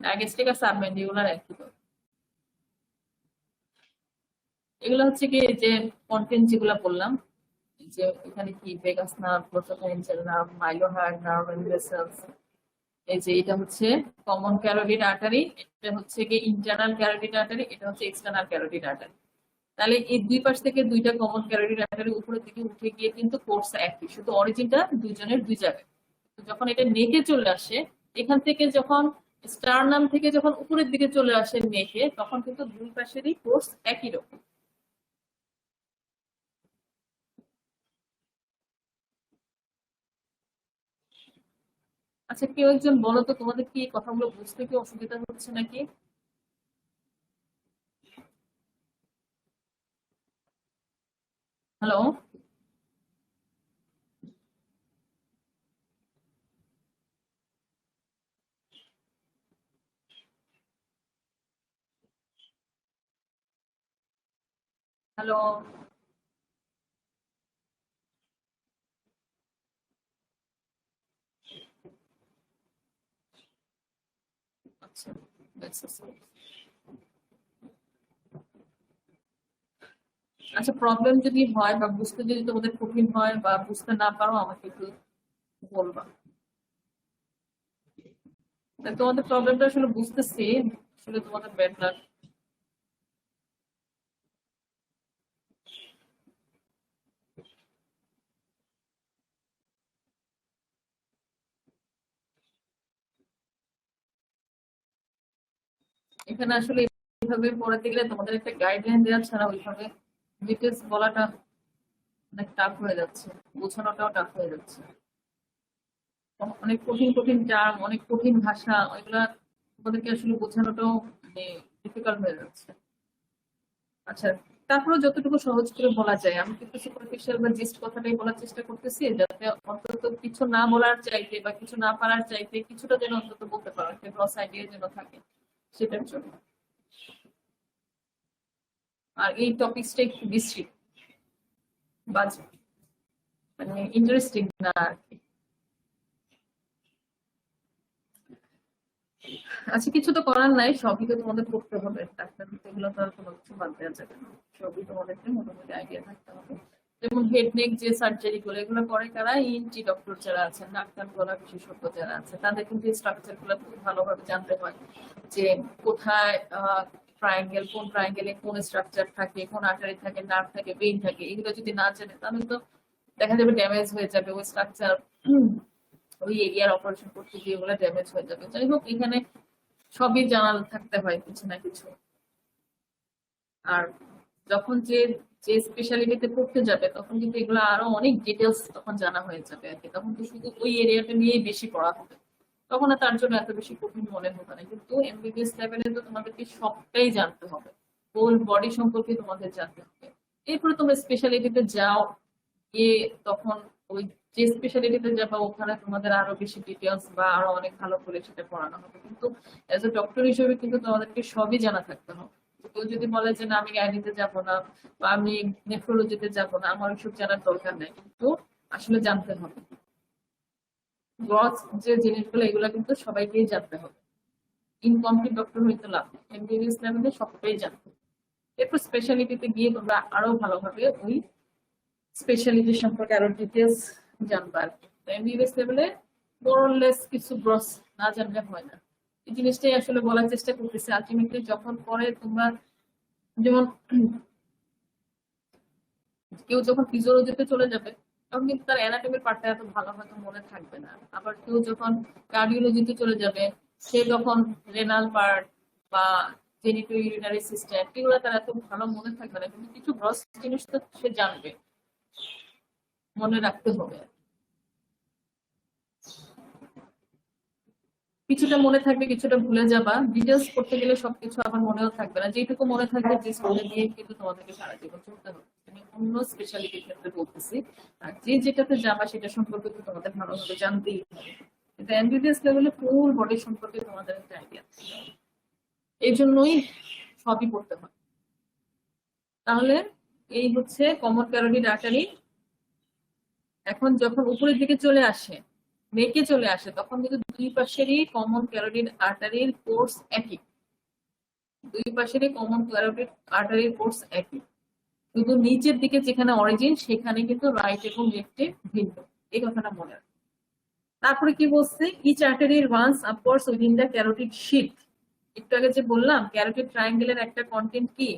ডায়াগেস্টিক আর সাবমেন্ডিবুলার একই। এগুলো হচ্ছে কি যে কন্টেন্ট যেগুলো বললাম, যে এখানে কি ভেগাস নার্ভ, প্রোটোফারেঞ্জিয়াল নার্ভ, মাইলোহার নার্ভ, ভেসেলস। এই যে এটা হচ্ছে কমন ক্যারোটিড আর্টারি, এটা হচ্ছে কি ইন্টারনাল ক্যারোটিড আর্টারি, এটা হচ্ছে এক্সটার্নাল ক্যারোটিড আর্টারি। তাহলে এই দুই পাশ থেকে দুইটা কমন ক্যারোটিড আর্টারি উপরের দিকে উঠে গিয়ে কিন্তু কোর্স একই, শুধু অরিজিনটা দুইজনের দুই জায়গায়। যখন এটা নেকে চলে আসে, এখান থেকে যখন স্টারনাম থেকে যখন উপরের দিকে চলে আসে নেকে, তখন কিন্তু দুই পাশেরই কোর্স একই রকম। আচ্ছা, কেউ একজন বলো তো, তোমাদের কি কথাগুলো বুঝতে কি অসুবিধা হচ্ছে নাকি? হ্যালো? হ্যালো? আচ্ছা, আচ্ছা, প্রবলেম যদি হয় বা বুঝতে যদি তোমাদের কঠিন হয় বা বুঝতে না পারো, আমাকে একটু বলবা। তোমাদের প্রবলেমটা আসলে বুঝতেছি, আসলে তোমাদের ব্যাড লাক। এখানে আসলে এইভাবে পড়াতে গেলে তোমাদের একটা গাইডলাইন দেওয়া ছাড়া ওইভাবে ডিটেলস বলাটা অনেক টাফ হয়ে যাচ্ছে, বোঝানোটাও টাফ হয়ে যাচ্ছে। অনেক কঠিন কঠিন টার্ম, অনেক কঠিন ভাষা, ওইগুলা তোমাদেরকে আসলে বোঝানোটাও মানে ডিফিকাল্ট হয়ে যাচ্ছে। আচ্ছা, তারপরে যতটুকু সহজ করে বলা যায়, আমি কিন্তু সুপারফিশিয়াল বা জিস্ট কথাটাই বলার চেষ্টা করতেছি, যাতে অন্তত কিছু না বলার চাইতে বা কিছু না পারার চাইতে কিছুটা যেন অন্তত বলতে পারো, একটা গ্রস আইডিয়া যেন থাকে সেটার জন্য। আর এই টপিকসটা একটু বিশ্রী, বাজে, মানে ইন্টারেস্টিং না আর কি। আচ্ছা, কিছু তো করার নাই, সবই তো তোমাদের করতে হবে, ডাক্তার এগুলো তো আর কোনো কিছু বাদ দেওয়া যাবে না, সবই তোমাদেরকে মোটামুটি আইডিয়া থাকতে হবে। যেমন হেড নেক যে সার্জারি গুলো, এগুলো করে কারা? ইএনটি ডক্টর যারা আছেন, নাক গলা বিশেষজ্ঞ যারা আছে, তাদের কিন্তু এই স্ট্রাকচার গুলো খুব ভালোভাবে জানতে হয়, যে কোথায় ট্রায়াঙ্গেল, কোন ট্রায়াঙ্গেলে কোন স্ট্রাকচার থাকে, কোন আর্টারি থাকে, নার্ভ থাকে, ভেইন থাকে, এগুলো যদি না জানে তাহলে তো দেখা যাবে ড্যামেজ হয়ে যাবে ওই স্ট্রাকচার, ওই এরিয়ার অপারেশন করতে গিয়ে ওগুলো ড্যামেজ হয়ে যাবে। যাই হোক, এখানে সবই জানা থাকতে হয় কিছু না কিছু। আর যখন যে যে স্পেশালিটিতে পড়তে যাবে তখন কিন্তু এগুলো আরো অনেক ডিটেলস তখন জানা হয়ে যাবে আর কি, তখন তো শুধু ওই এরিয়াটা নিয়েই বেশি পড়া হবে, তখন আর তার জন্য এত বেশি কঠিন মনে হবে না। কিন্তু এমবিবিএস লেভেলে তো তোমাদেরকে সবটাই জানতে হবে, হোল বডি সম্পর্কে তোমাদের জানতে হবে। এরপরে তোমরা স্পেশালিটিতে যাও, গিয়ে তখন ওই যে স্পেশালিটিতে যাবা ওখানে তোমাদের আরো বেশি ডিটেলস বা আরো অনেক ভালো করে সেটা পড়ানো হবে। কিন্তু এজ এ ডক্টর হিসেবে কিন্তু তোমাদেরকে সবই জানা থাকতে হবে। কেউ যদি বলে যে না আমি গাইনিতে যাব না বা আমি নেফ্রোলজিতে যাব না, আমার ওইসব জানার দরকার নেই, কিন্তু আসলে জানতে হবে। গ্রস যে জিনিসগুলো এগুলো কিন্তু সবাইকেই জানতে হবে, ইনকমপ্লিট ডক্টর হইতে লাভ নেই, এমবিবিএস লেভেলে সবটাই জানতে হবে। এরপর স্পেশালিটিতে গিয়ে তোমরা আরো ভালোভাবে ওই স্পেশালিটি সম্পর্কে আরো ডিটেলস জানবা আর কি। এমবিবিএস লেভেলে মোরলেস কিছু গ্রস না জানলে হয় না, এই জিনিসটাই আসলে বলার চেষ্টা করতেছি। আলটিমেটলি যখন পরে তোমরা, যেমন কেউ যখন ফিজিওলজিতে চলে যাবে তখন কিন্তু তার অ্যানাটমির পার্টটা এত ভালো হয়তো মনে থাকবে না। আবার কেউ যখন কার্ডিওলজিতে চলে যাবে, সে যখন রেনাল পার্ট বা জেনিটো ইউরিনারি সিস্টেম, এগুলো তার এত ভালো মনে থাকবে না, কিন্তু কিছু গ্রস জিনিস তো সে জানবে, মনে রাখতে হবে। কিছুটা মনে থাকবে, কিছুটা ভুলে যাবা, ডিটেলস করতে গেলে সবকিছু আবার মনেও থাকবে না, যেটুকু মনে থাকবে যে স্কুলে দিয়ে কিন্তু তোমাদেরকে সারা জীবন চলতে হবে। আমি অন্য স্পেশালিটির ক্ষেত্রে বলতেছি, আর যে যেটাতে যাবা সেটা সম্পর্কে তো তোমাদের ভালোভাবে জানতেই হবে। কিন্তু এমবিবিএস লেভেলে ফুল বডি সম্পর্কে তোমাদের একটা আইডিয়া, এই জন্যই সবই করতে হয়। তাহলে এই হচ্ছে কমন ক্যারোটিড আর্টারি। এখন যখন উপরের দিকে চলে আসে, নেকে চলে আসে, তখন কিন্তু দুই পাশেরই কমন ক্যারোটিড আর্টারির কোর্স একই, দুই পাশেরই কমন ক্যারোটিড আর্টারির কোর্স একই, শুধু নিচের দিকে যেখানে অরিজিন সেখানে কিন্তু রাইট এবং লেফটে ভিন্ন, এই কথাটা মনে রাখবে। তারপরে কি বলছে, each artery runs upwards within the carotid sheath. একটু আগে যে বললাম ক্যারোটিড ট্রায়াঙ্গেলের একটা কন্টেন্ট কি,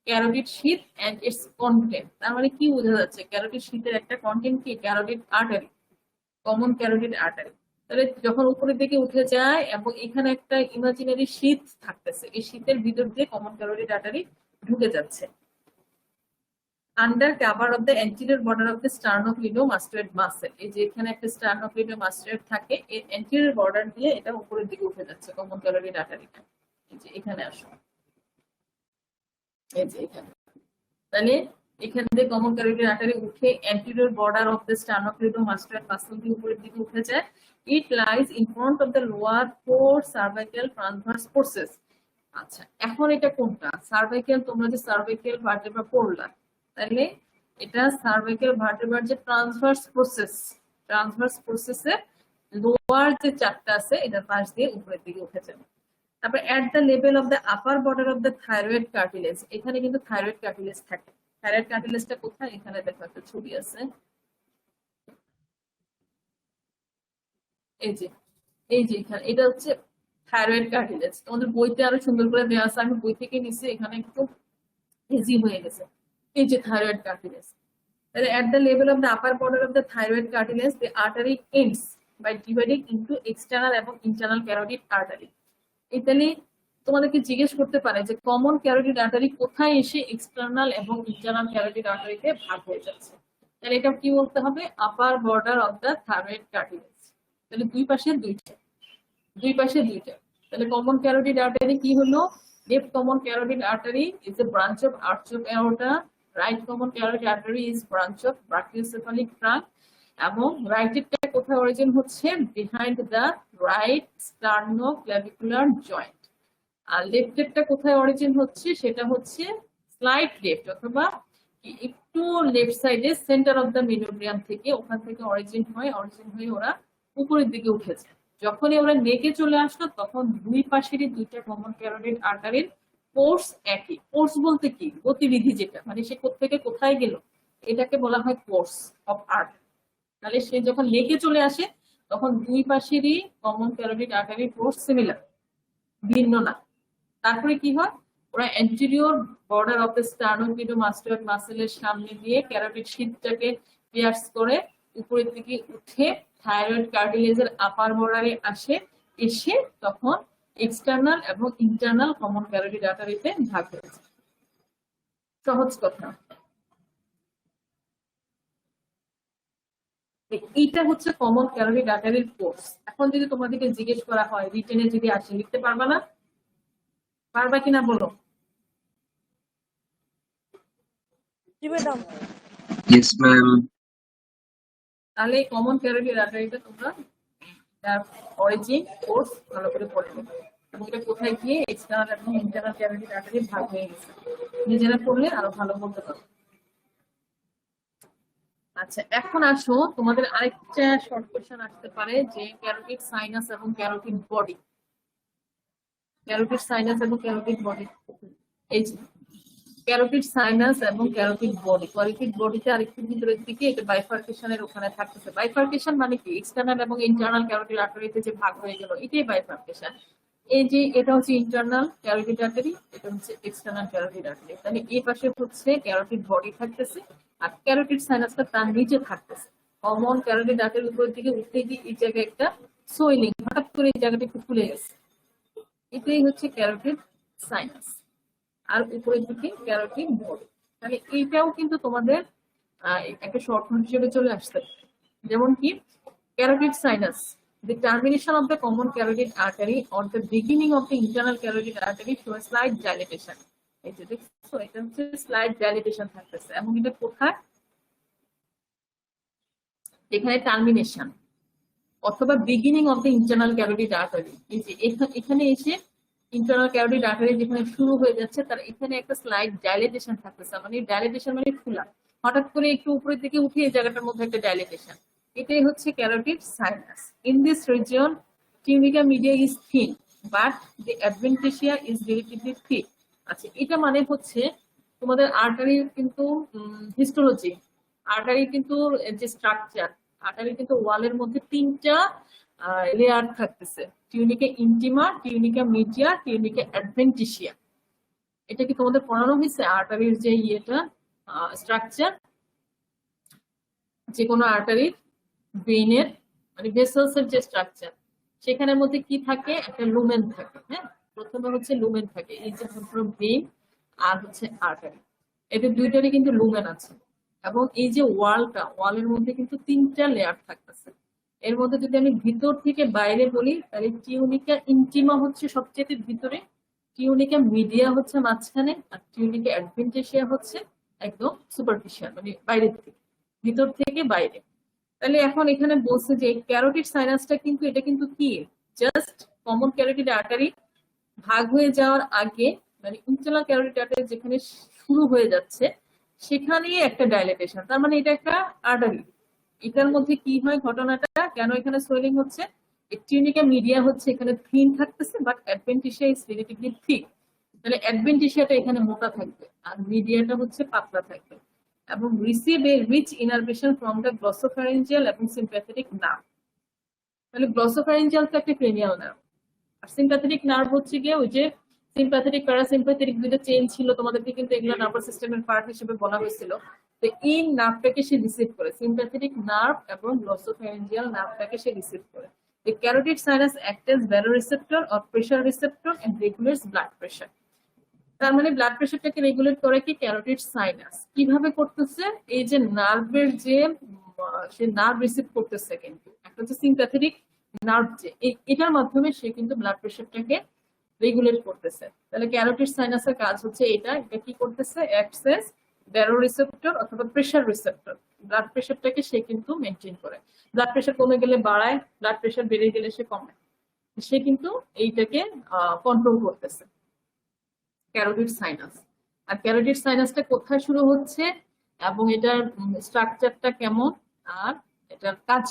carotid sheath and its content, তার মানে কি বোঝা যাচ্ছে, ক্যারোটিড শীথের একটা কন্টেন্ট কি, carotid artery, common carotid artery. তাহলে যখন উপরের দিকে উঠে যায় এবং এখানে একটা ইমাজিনারি শীথ থাকতেছে, এই শীতের ভিতর দিয়ে কমন ক্যারোটিড আর্টারি ঢুকে যাচ্ছে। Under cover of the anterior border of the sternocleidomastoid muscle, এই যে এখানে একটা স্টার্নোক্লিডোমাস্টোয়েড থাকে, এই অ্যান্টেরিয়র বর্ডার দিয়ে এটা উপরের দিকে উঠে যাচ্ছে কমন ক্যারোটিড আর্টারিটা। এই যে এখানে আসো, এই যে এখানে, তাহলে এখান থেকে কমন ক্যারোটিড আর্টারি উঠে anterior border of the sternocleidomastoid muscle দিয়ে উপরের দিকে উঠে যায়। It lies in front of the lower four cervical transverse processes. আচ্ছা, এখন এটা কোনটা সার্ভাইকাল, তোমরা যে সার্ভাইকাল ভার্টেব্রা পড়লা, তাহলে এটা সার্ভাইকাল ভার্টেব্রার যে ট্রান্সভার্স প্রসেসের লোয়ার যে চারটা আছে এটার পাশ দিয়ে উপরের দিকে উঠে যাবে। তারপর at the level of the upper border of the thyroid cartilage, এখানে কিন্তু থাইরয়েড কার্টিলেজ থাকে। থাইরয়েড কার্টিলেজটা কোথায়, এখানে দেখো একটা ছবি আছে, এই যে এই যে এখানে, এটা হচ্ছে থাইরয়েড কার্টিলেজ। তোমাদের বইতে আরো সুন্দর করে দেওয়া আছে, আমি বই থেকে নিচ্ছি, এখানে একটু ইজি হয়ে গেছে। এই যে থাইরয়েড কার্টিলেজ, তাহলে at the level of the upper border of the thyroid cartilage the artery ends by dividing into external এবং internal carotid artery। তাহলে তোমাদেরকে জিজ্ঞেস করতে পারে যে কমন ক্যারোটিড আর্টারি কোথায় এসে এক্সটার্নাল এবং ইন্টারনাল ক্যারোটিড আর্টারিতে ভাগ হয়ে যাচ্ছে, তাহলে এটা কি বলতে হবে, upper border of the thyroid cartilage. তাহলে দুই পাশে দুইটা। তাহলে কমন ক্যারোটিড আর্টারি কি হলো? Left common carotid artery is a branch of arch of aorta, right common carotid artery is branch of brachiocephalic trunk. এবং রাইটেরটা কোথায় অরিজিন হচ্ছে? Behind the right sternoclavicular joint. আর লেফটেরটা কোথায় অরিজিন হচ্ছে? সেটা হচ্ছে স্লাইড লেফট অথবা একটু লেফট সাইডে সেন্টার অফ দ্য মিডোব্রিয়াম থেকে, ওখান থেকে অরিজিন হয়ে ওরা উপরের দিকে উঠেছে। যখনই ওরা নেকে চলে আসলো তখন দুই পাশেরই দুইটা কমন ক্যারোটিড আর্টারির কোর্স একই। কোর্স বলতে কি? গতিবিধি যেটা, মানে সে কোত্থেকে কোথায় গেল, এটাকে বলা হয় কোর্স অফ আর্ট। তাহলে সে যখন নেকে চলে আসে তখন দুই পাশেরই কমন ক্যারোটিড আর্টারির কোর্স সিমিলার, ভিন্ন না। তারপরে কি হয়? ওরা অ্যান্টেরিয়র বর্ডার অফ দ্য স্টার্নোক্লিডোমাস্টাইড মাসেলের সামনে দিয়ে ক্যারোটিড শীটটাকে পিয়ার্স করে উপরের দিকে উঠে থাইরয়েড কার্টিলেজের আপার বর্ডারে এসে তখন এক্সটার্নাল এবং ইন্টারনাল কমন ক্যারোটিড আর্টারিতে ভাগ হয়েছে। সহজ কথা। এইটা হচ্ছে কমন ক্যারোটিড আর্টারির কোর্স। এখন যদি তোমাদেরকে জিজ্ঞেস করা হয় রিটেনে যদি আসে, লিখতে পারবা না? পারবা কিনা বলো? Yes, ma'am. তাহলে কমন ক্যারোটিড আর্টারিটা তোমরা তার অরিজিন কোর্স ভালো করে পড়ে নেবে, এবং এটা কোথায় গিয়ে এক্সটার্নাল এবং ইন্টারনাল ক্যারোটিড আর্টারি ভাগ হয়ে গেছে, নিজেরা পড়লে আরো ভালো বলতে পারবে। আচ্ছা, এখন আসো, তোমাদের আরেকটা শর্ট কোশ্চেন আসতে পারে যে ক্যারোটিড সাইনাস এবং ক্যারোটিড বডি। ক্যারোটিড সাইনাস এবং ক্যারোটিড বডি, এই যে ক্যারোটিড সাইনাস এবং ক্যারোটিড বডিতে আরেকটু ভিতরের দিকে এটা বাইফার্কেশনের ওখানে থাকতেছে। বাইফার্কেশন মানে কি? এক্সটার্নাল এবং ইন্টারনাল ক্যারোটিড আর্টারিতে যে ভাগ হয়ে গেল, এটাই বাইফার্কেশন। এই যে এটা হচ্ছে ইন্টারনাল ক্যারোটিড আর্টারি, এটা হচ্ছে এক্সটার্নাল ক্যারোটিড আর্টারি। তাহলে এই পাশে হচ্ছে ক্যারোটিড বডি থাকতেছে আর ক্যারোটিড সাইনাসটা তার নিচে থাকতেছে। কমন ক্যারোটিড আর্টারির উপরের দিকে উঠতে গিয়ে এই জায়গায় একটা সোয়েলিং, হঠাৎ করে এই জায়গাটা একটু ফুলে গেছে, এটাই হচ্ছে ক্যারোটিড সাইনাস। আর উপরের দিকে ক্যারোটিড বডি। তাহলে এইটাও কিন্তু তোমাদের একটা শর্ট নোট হিসেবে চলে আসতে পারে। যেমন কি carotid sinus, the termination of the common carotid artery or the beginning of the internal carotid artery show a slight dilatation. এই যে দেখছো, এটা হচ্ছে স্লাইড ডাইলেটেশন থাকতেছে। এবং এটা কোথায়? এখানে টার্মিনেশন অথবা beginning of the internal carotid artery. এই যে এখানে এসে ইন্টারনাল ক্যারোটিড আর্টারি যেখানে শুরু হয়ে যাচ্ছে তার এখানে একটা স্লাইড ডাইলেটেশন থাকতেছে। মানে ডাইলেটেশন মানে ফুলা, হঠাৎ করে একটু উপরের দিকে উঠে এই জায়গাটার মধ্যে একটা ডাইলেটেশন, এটাই হচ্ছে carotid sinus. In this region tunica media is thin but the adventitia is relatively thick. আচ্ছা, এটা মানে হচ্ছে তোমাদের আর্টারির কিন্তু হিস্টোলজি, আর্টারির কিন্তু যে স্ট্রাকচার, আর্টারির কিন্তু ওয়ালের মধ্যে তিনটা লেয়ার থাকতেছে, tunica intima, tunica media, tunica adventitia. এটা কি তোমাদের পড়ানো হয়েছে? আর্টারির যে ইয়েটা স্ট্রাকচার, যে কোনো আর্টারির ভেইনের মানে ভেসেলস এর যে স্ট্রাকচার, সেখানের মধ্যে কি থাকে? একটা লুমেন থাকে। হ্যাঁ, প্রথমে হচ্ছে লুমেন থাকে, এই যে ভেইন আর হচ্ছে আর্টারি, এদের দুইটারই কিন্তু লুমেন আছে। এবং এই যে ওয়ালের মধ্যে কিন্তু তিনটা লেয়ার থাকতেছে। এর মধ্যে যদি আমি ভিতর থেকে বাইরে বলি তাহলে টিউনিকা ইন্টিমা হচ্ছে সবচেয়ে ভিতরে, টিউনিকা মিডিয়া হচ্ছে মাঝখানে, আর টিউনিকা অ্যাডভেন্টিসিয়া হচ্ছে একদম সুপারফিশিয়াল, মানে বাইরে থেকে, ভিতর থেকে বাইরে। তাহলে এখন এখানে বলছে যে ক্যারোটিড সাইনাসটা কিন্তু এটা কিন্তু কি জাস্ট কমন ক্যারোটিড আর্টারি ভাগ হয়ে যাওয়ার আগে, মানে ইন্টারনাল ক্যারোটিড আর্টারি যেখানে শুরু হয়ে যাচ্ছে সেখানেই একটা ডাইলেটেশন। তার মানে এটা একটা আর্টারি। এটার মধ্যে কি হয় ঘটনাটা, কেন এখানে সোয়েলিং হচ্ছে? টিউনিকা মিডিয়া হচ্ছে এখানে থিন থাকতেছে বাট অ্যাডভেন্টিসিয়া ইজ রিলেটিভলি থিক। তাহলে অ্যাডভেন্টিসিয়াটা এখানে মোটা থাকবে আর মিডিয়াটা হচ্ছে পাতলা থাকবে, এবং receive a rich innervation from the glossopharyngeal এবং সিম্প্যাথেটিক নার্ভ। তাহলে গ্লসোফ্যারিঞ্জিয়াল তো একটা ক্রেনিয়াল নার্ভ, আর সিম্প্যাথেটিক নার্ভ হচ্ছে গিয়ে ওই যে সিম্প্যাথেটিক প্যারাসিম্প্যাথেটিক দুইটা চেইন ছিল, তোমাদেরকে কিন্তু এগুলো নার্ভাস সিস্টেমের পার্ট হিসেবে বলা হয়েছিল। তো এই নার্ভটাকে সে রিসিভ করে, সিম্প্যাথেটিক নার্ভ এবং গ্লসোফ্যারিঞ্জিয়াল নার্ভটাকে সে রিসিভ করে। The carotid sinus acts as baroreceptor or pressure receptor and regulates blood pressure. তার মানে ব্লাড প্রেশারটাকে রেগুলেট করে কি ক্যারোটিড সাইনাস। কিভাবে করতেছে? এই যে নার্ভের যে সে নার্ভ রিসিভ করতেছে, কিন্তু একটা হচ্ছে সিম্প্যাথেটিক নার্ভ যে এটার মাধ্যমে সে কিন্তু ব্লাড প্রেশারটাকে রেগুলেট করতেছে। তাহলে ক্যারোটিড সাইনাসের কাজ হচ্ছে এটা কি করতেছে, অ্যাক্সেস ব্যারো রিসেপ্টর অথবা প্রেশার রিসেপ্টর, ব্লাড প্রেশারটাকে সে কিন্তু মেনটেন করে। ব্লাড প্রেশার কমে গেলে বাড়ায়, ব্লাড প্রেশার বেড়ে গেলে সে কমে, সে কিন্তু এইটাকে কন্ট্রোল করতেছে ক্যারোটিড সাইনাস। আর ক্যারোটিড সাইনাসটা কোথায় শুরু হচ্ছে এবং এটার স্ট্রাকচারটা কেমন আর এটার কাজ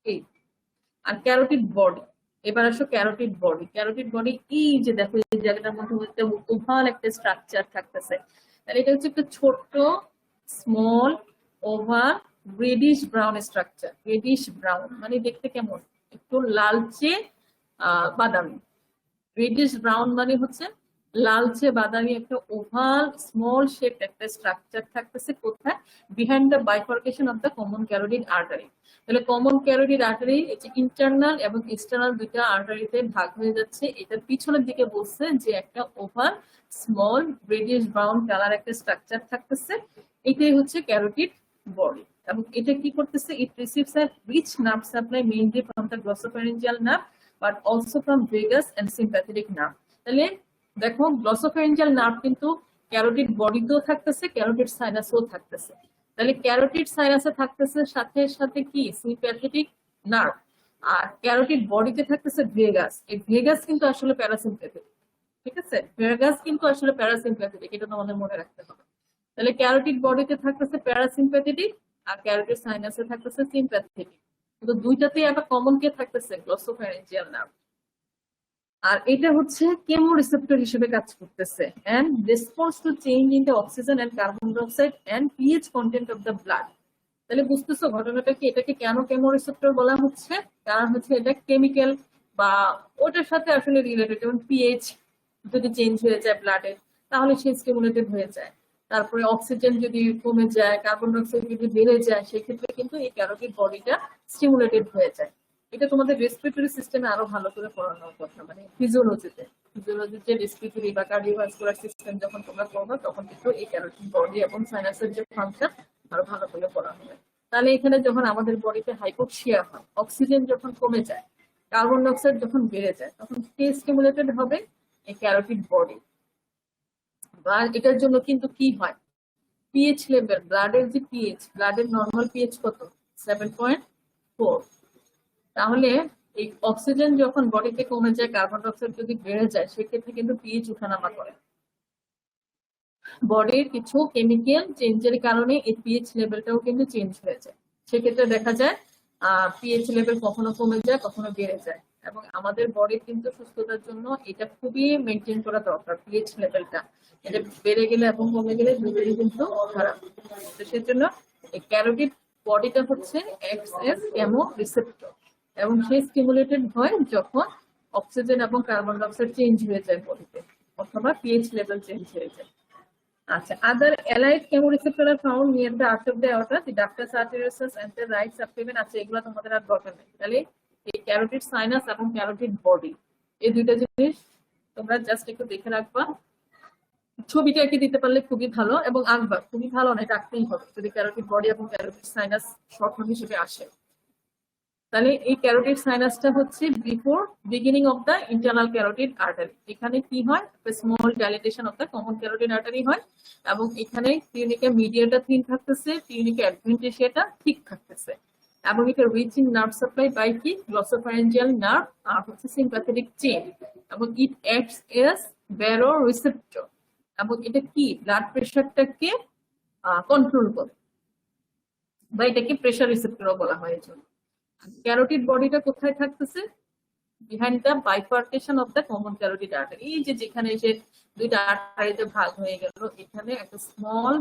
কি। আর ক্যারোটিড বডি, এবার আসো ক্যারোটিড বডি। ক্যারোটিড বডি এই যে দেখো এই জায়গাটার মধ্যে একটা ওভাল একটা স্ট্রাকচার থাকতেছে, তাহলে এটা হচ্ছে একটা ছোট্ট small oval radish brown structure. Radish brown মানে দেখতে কেমন, একটু লালচে বাদামি। রেডিশ ব্রাউন মানে হচ্ছে লালচে বাদামি একটা ওভাল স্মল শেপ একটা স্ট্রাকচার থাকতেছে কোথায়, behind the bifurcation of the common carotid artery. তাহলে কমন ক্যারোটিড আর্টারি ইন্টারনাল এবং এক্সটার্নাল দুইটা আর্টারিতে ভাগ হয়ে যাচ্ছে। এটার পিছনের দিকে বলছে যে একটা oval small reddish brown colour একটা স্ট্রাকচার থাকতেছে, এটাই হচ্ছে ক্যারোটিড বডি। এবং এটা কি করতেছে, it receives a rich nerve supply mainly from the glossopharyngeal nerve but also from vagus and sympathetic nerve. তাহলে দেখো গ্লসোফ্যারিঞ্জিয়াল নার্ভ কিন্তু ক্যারোটিড বডিতেও থাকতেছে, ক্যারোটিড সাইনাসেও থাকতেছে। তাহলে ক্যারোটিড সাইনাসে থাকতেছে সাথে সাথে কি সিম্প্যাথেটিক নার্ভ, আর ক্যারোটিড বডিতে থাকতেছে ভেগাস। এই ভেগাস কিন্তু আসলে প্যারাসিম্প্যাথেটিক, ঠিক আছে, ভেগাস কিন্তু আসলে প্যারাসিম্প্যাথেটিক, এটা তোমাদের মনে রাখতে হবে। তাহলে ক্যারোটিড বডিতে থাকতেছে প্যারাসিম্প্যাথেটিক আর ক্যারোটিড সাইনাসে থাকতেছে সিম্প্যাথেটিক, কিন্তু দুইটাতেই আবার কমন কে থাকতেছে, গ্লসোফ্যারিঞ্জিয়াল নার্ভ। আর এটা হচ্ছে কেমো রিসেপ্টর হিসেবে কাজ করতেছে and response to change in the oxygen and carbon dioxide and pH content of the blood. তাহলে বুঝতেছো ঘটনাটা কি, এটাকে কেন কেমো রিসেপ্টর বলা হচ্ছে, কারণ হচ্ছে এটা কেমিক্যাল বা ওটার সাথে আসলে রিলেটেড। যেমন পিএইচ যদি চেঞ্জ হয়ে যায় ব্লাডে তাহলে সে স্টিমুলেটেড হয়ে যায়। তারপরে অক্সিজেন যদি কমে যায়, কার্বন ডাইঅক্সাইড যদি বেড়ে যায়, সেক্ষেত্রে কিন্তু এই ক্যারোটিড বডিটা স্টিমুলেটেড হয়ে যায়। এটা তোমাদের রেসপিরেটরি সিস্টেমে আরো ভালো করে পড়ানোর কথা, মানে ফিজিওলজিতে রেসপিরেটরি বা কার্ডিওভাস্কুলার সিস্টেম যখন তোমরা পড়বে তখন কিন্তু এই ক্যারোটিড বডি এবং সাইনাসের যে ফাংশন আরো ভালো করে পড়া হবে। তাহলে এখানে যখন আমাদের বডিতে হাইপোক্সিয়া হয়, অক্সিজেন যখন কমে যায়, কার্বন ডাইঅক্সাইড যখন বেড়ে যায়, তখন কে স্টিমুলেটেড হবে, এই ক্যারোটিড বডি। বা এটার জন্য কিন্তু কি হয়, পিএইচ লেভেল, ব্লাডের যে পিএইচ, ব্লাডের নর্মাল পিএইচ কত, 7.4। তাহলে এই অক্সিজেন যখন বডিতে কমে যায়, কার্বন ডাইঅক্সাইড যদি বেড়ে যায়, সেক্ষেত্রে কিন্তু পিএইচ উঠানামা করে। বডির কিছু কেমিক্যাল চেঞ্জের কারণে এই পিএইচ লেভেলটাও কিন্তু চেঞ্জ হয়ে যায়। সেক্ষেত্রে দেখা যায় পিএইচ লেভেল কখনো কমে যায়, কখনো বেড়ে যায়। এবং আমাদের বডির কিন্তু সুস্থতার জন্য এটা খুবই মেনটেন করা দরকার, পিএইচ লেভেলটা। এটা বেড়ে গেলে এবং কমে গেলে দুটোই কিন্তু খারাপ। তো সেজন্য এই ক্যারোটিড বডিটা হচ্ছে এক্সএস কেমো রিসেপ্টর, এবং সে স্টিমুলেটেড হয় যখন অক্সিজেন এবং কার্বন ডাইঅক্সাইড চেঞ্জ হয়ে যায় বডিতে, অথবা পিএইচ লেভেল চেঞ্জ হয়ে যায়। আচ্ছা, other allied chemoreceptor are found near the arch of the aorta, the ductus arteriosus and the right subclavian। আছে, এগুলো তোমাদের আর দরকার নেই। তাহলে এই ক্যারোটিড সাইনাস এবং ক্যারোটিড বডি এই দুইটা জিনিস তোমরা জাস্ট একটু দেখে রাখবা। ছবিটা এঁকে দিতে পারলে খুবই ভালো, এবং আঁকবা, খুবই ভালো না, এটা আঁকতেই হবে যদি ক্যারোটিড বডি এবং ক্যারোটিড সাইনাস শর্ট নাম হিসেবে আসে। তাহলে এই ক্যারোটিড সাইনাসটা হচ্ছে before beginning of the internal carotid artery. এখানে কি হয়, small dilatation of the common carotid artery হয়, এবং এখানে টিউনিকা মিডিয়াটা থিন থাকতেছে, টিউনিকা অ্যাডভেন্টিসিয়াটা ঠিক থাকতেছে, এবং এটা rich in nerve supply by কি গ্লসোফ্যারিঞ্জিয়াল নার্ভ আর হচ্ছে সিম্প্যাথেটিক চেইন, এবং it acts as baro receptor, এবং এটা কি ব্লাড প্রেশারটাকে কন্ট্রোল করে, বা এটাকে প্রেশার রিসেপ্টরও বলা হয়। এই জন্য ক্যারোটিড বডিটা কোথায় থাকতেছে, behind the bifurcation of the common carotid artery. এই যে যেখানে এসে দুইটা আর্টারিতে ভাগ হয়ে গেল, এখানে একটা স্মল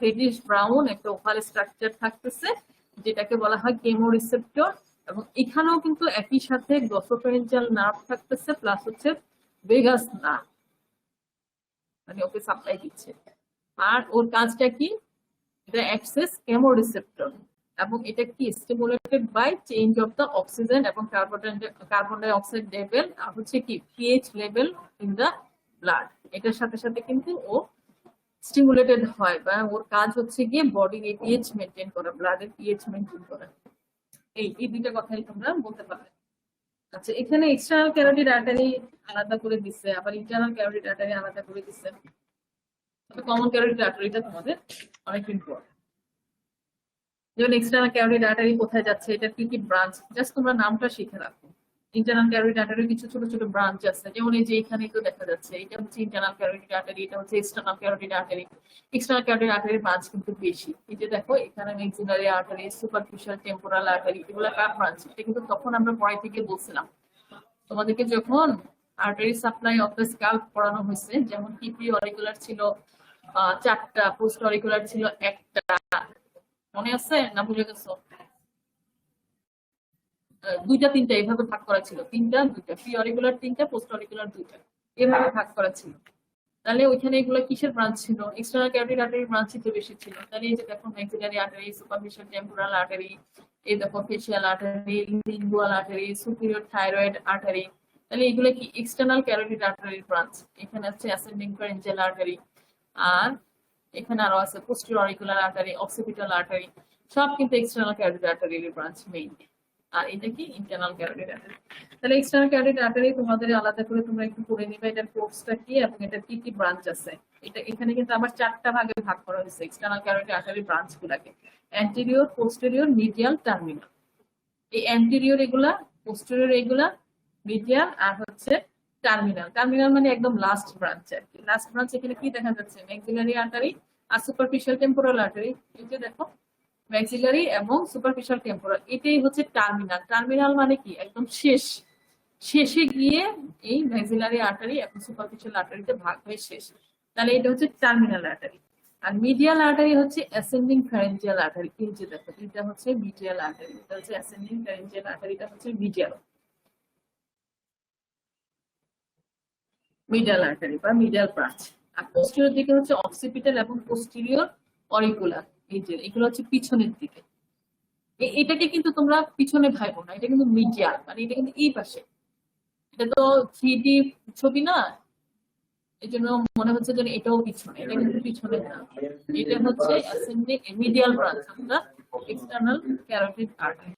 রেডিশ ব্রাউন একটা ওভাল স্ট্রাকচার থাকতেছে, যেটাকে বলা হয় কেমো রিসেপ্টর। এবং এখানেও কিন্তু একই সাথে গ্লসোফ্যারিঞ্জিয়াল নার্ভ থাকতেছে, প্লাস হচ্ছে ভেগাস নার্ভ, মানে ওকে সাপ্লাই দিচ্ছে। আর ওর কাজটা কি, এটা অ্যাক্সেস কেমো রিসেপ্টর, এবং এটা কি stimulated by change of the oxygen এবং কার্বন ডাই অক্সাইড লেভেল, আর হচ্ছে কি pH level in the blood. এটার সাথে সাথে কিন্তু ও স্টিমুলেটেড হয়, বা ওর কাজ হচ্ছে গিয়ে বডির পিএইচ মেনটেন করা, ব্লাডের পিএইচ মেনটেন করা। এই দুইটা কথাই তোমরা বলতে পারবে। আচ্ছা, এখানে এক্সটার্নাল ক্যারোটিড আর্টারি আলাদা করে দিচ্ছে, আবার ইন্টারনাল ক্যারোটিড আর্টারি আলাদা করে দিচ্ছে। কমন ক্যারোটিড আর্টারিটা তোমাদের অনেক ইম্পর্টেন্ট। যেমন এক্সটার্নাল ক্যারোটিড আর্টারি কোথায় যাচ্ছে, এটা কি কি ব্রাঞ্চ, জাস্ট তোমরা নামটা শিখে রাখো। ইন্টারনাল ক্যারোটিড আর্টারির কিছু ছোট ছোট ব্রাঞ্চ আছে, যেমন এই যে এখানে তো দেখা যাচ্ছে, এটা হচ্ছে ইন্টারনাল ক্যারোটিড আর্টারি, এটা হচ্ছে external carotid artery. External carotid আর্টারির ব্রাঞ্চ কিন্তু বেশি। এই যে দেখো এখানে maxillary artery, superficial temporal artery, এগুলো কার ব্রাঞ্চ? এটা কিন্তু তখন আমরা পড়াই থেকে বলছিলাম তোমাদেরকে, যখন artery supply of the SCALP পড়ানো হয়েছে, যেমন কি প্রি অরিকুলার ছিল 4টা, পোস্ট অরিকুলার ছিল 1টা, মনে আছে না ভুলে গেছো? 2টা 3টা এইভাবে ভাগ করা ছিল, 3টা 2টা, প্রি অরিকুলার 3টা, পোস্ট অরিকুলার 2টা, এভাবে ভাগ করা ছিল। তাহলে ওইখানে এগুলো কিসের ব্রাঞ্চ ছিল? এক্সটার্নাল ক্যারোটিড আর্টারির ব্রাঞ্চই তো বেশি ছিল। তাহলে এই যে দেখো maxillary artery, superficial temporal artery, এই দেখো facial artery, lingual artery, superior thyroid artery, তাহলে এগুলো কি এক্সটার্নাল ক্যারোটিড আর্টারির ব্রাঞ্চ। এখানে আছে অ্যাসেন্ডিং ফ্যারেঞ্জিয়াল আর্টারি, আর এখানে আরো আছে posterior auricular artery, occipital artery, সব কিন্তু এক্সটার্নাল ক্যারোটিড আর্টারির ব্রাঞ্চ মেইনলি। আর এটা কি ইন্টারনাল ক্যারোটিড আর্টারি। তাহলে এক্সটার্নাল ক্যারোটিড আর্টারি তোমাদের আলাদা করে তোমরা একটু পড়ে নিবে, এটার কোর্সটা কি এবং এটা কি কি ব্রাঞ্চ আছে। এটা এখানে কিন্তু আবার 4টা ভাগে ভাগ করা হয়েছে এক্সটার্নাল ক্যারোটিড আর্টারি ব্রাঞ্চ গুলাকে, অ্যান্টেরিয়র, পোস্টেরিয়র, মিডিয়াল, টার্মিনাল। এই অ্যান্টেরিয়র এগুলা, পোস্টেরিয়র এগুলা, মিডিয়াল, আর হচ্ছে টার্মিনাল। টার্মিনাল মানে একদম লাস্ট ব্রাঞ্চ আর কি। লাস্ট ব্রাঞ্চ এখানে কি দেখা যাচ্ছে? ম্যাক্সিলারি আর্টারি আর সুপারফিশিয়াল টেম্পোরাল আর্টারি। এই যে দেখো ম্যাক্সিলারি এবং সুপারফিশিয়াল টেম্পোরাল, এটাই হচ্ছে টার্মিনাল। টার্মিনাল মানে কি? একদম শেষে গিয়ে এই ম্যাক্সিলারি আর্টারি এবং সুপারফিশিয়াল আর্টারিতে ভাগ হয়ে শেষ। তাহলে এটা হচ্ছে টার্মিনাল আর্টারি। আর মিডিয়াল আর্টারি হচ্ছে অ্যাসেন্ডিং ফ্যারেঞ্জিয়াল আর্টারি। এই যে দেখো এটা হচ্ছে মিডিয়াল আর্টারি, এটা হচ্ছে অ্যাসেন্ডিং ফ্যারেঞ্জিয়াল আর্টারিটা হচ্ছে মিডিয়াল আর্টারি বা মিডিয়াল ব্রাঞ্চ। আর পোস্টেরিয়র দিকে হচ্ছে অক্সিপিটাল এবং পোস্টেরিয়র অরিকুলার। এই যে এগুলো হচ্ছে পিছনের দিকে। এটাকে কিন্তু তোমরা পিছনে ভাইবো না, এটা কিন্তু মিডিয়াল, মানে এটা কিন্তু এই পাশে। এটা তো 3D ছবি না, এই জন্য মনে হচ্ছে যে এটাও পিছনে, এটা কিন্তু পিছনে না, এটা হচ্ছে অ্যাসেন্ডিং মিডিয়াল ব্রাঞ্চ আমরা এক্সটার্নাল ক্যারোটিড আর্টারি।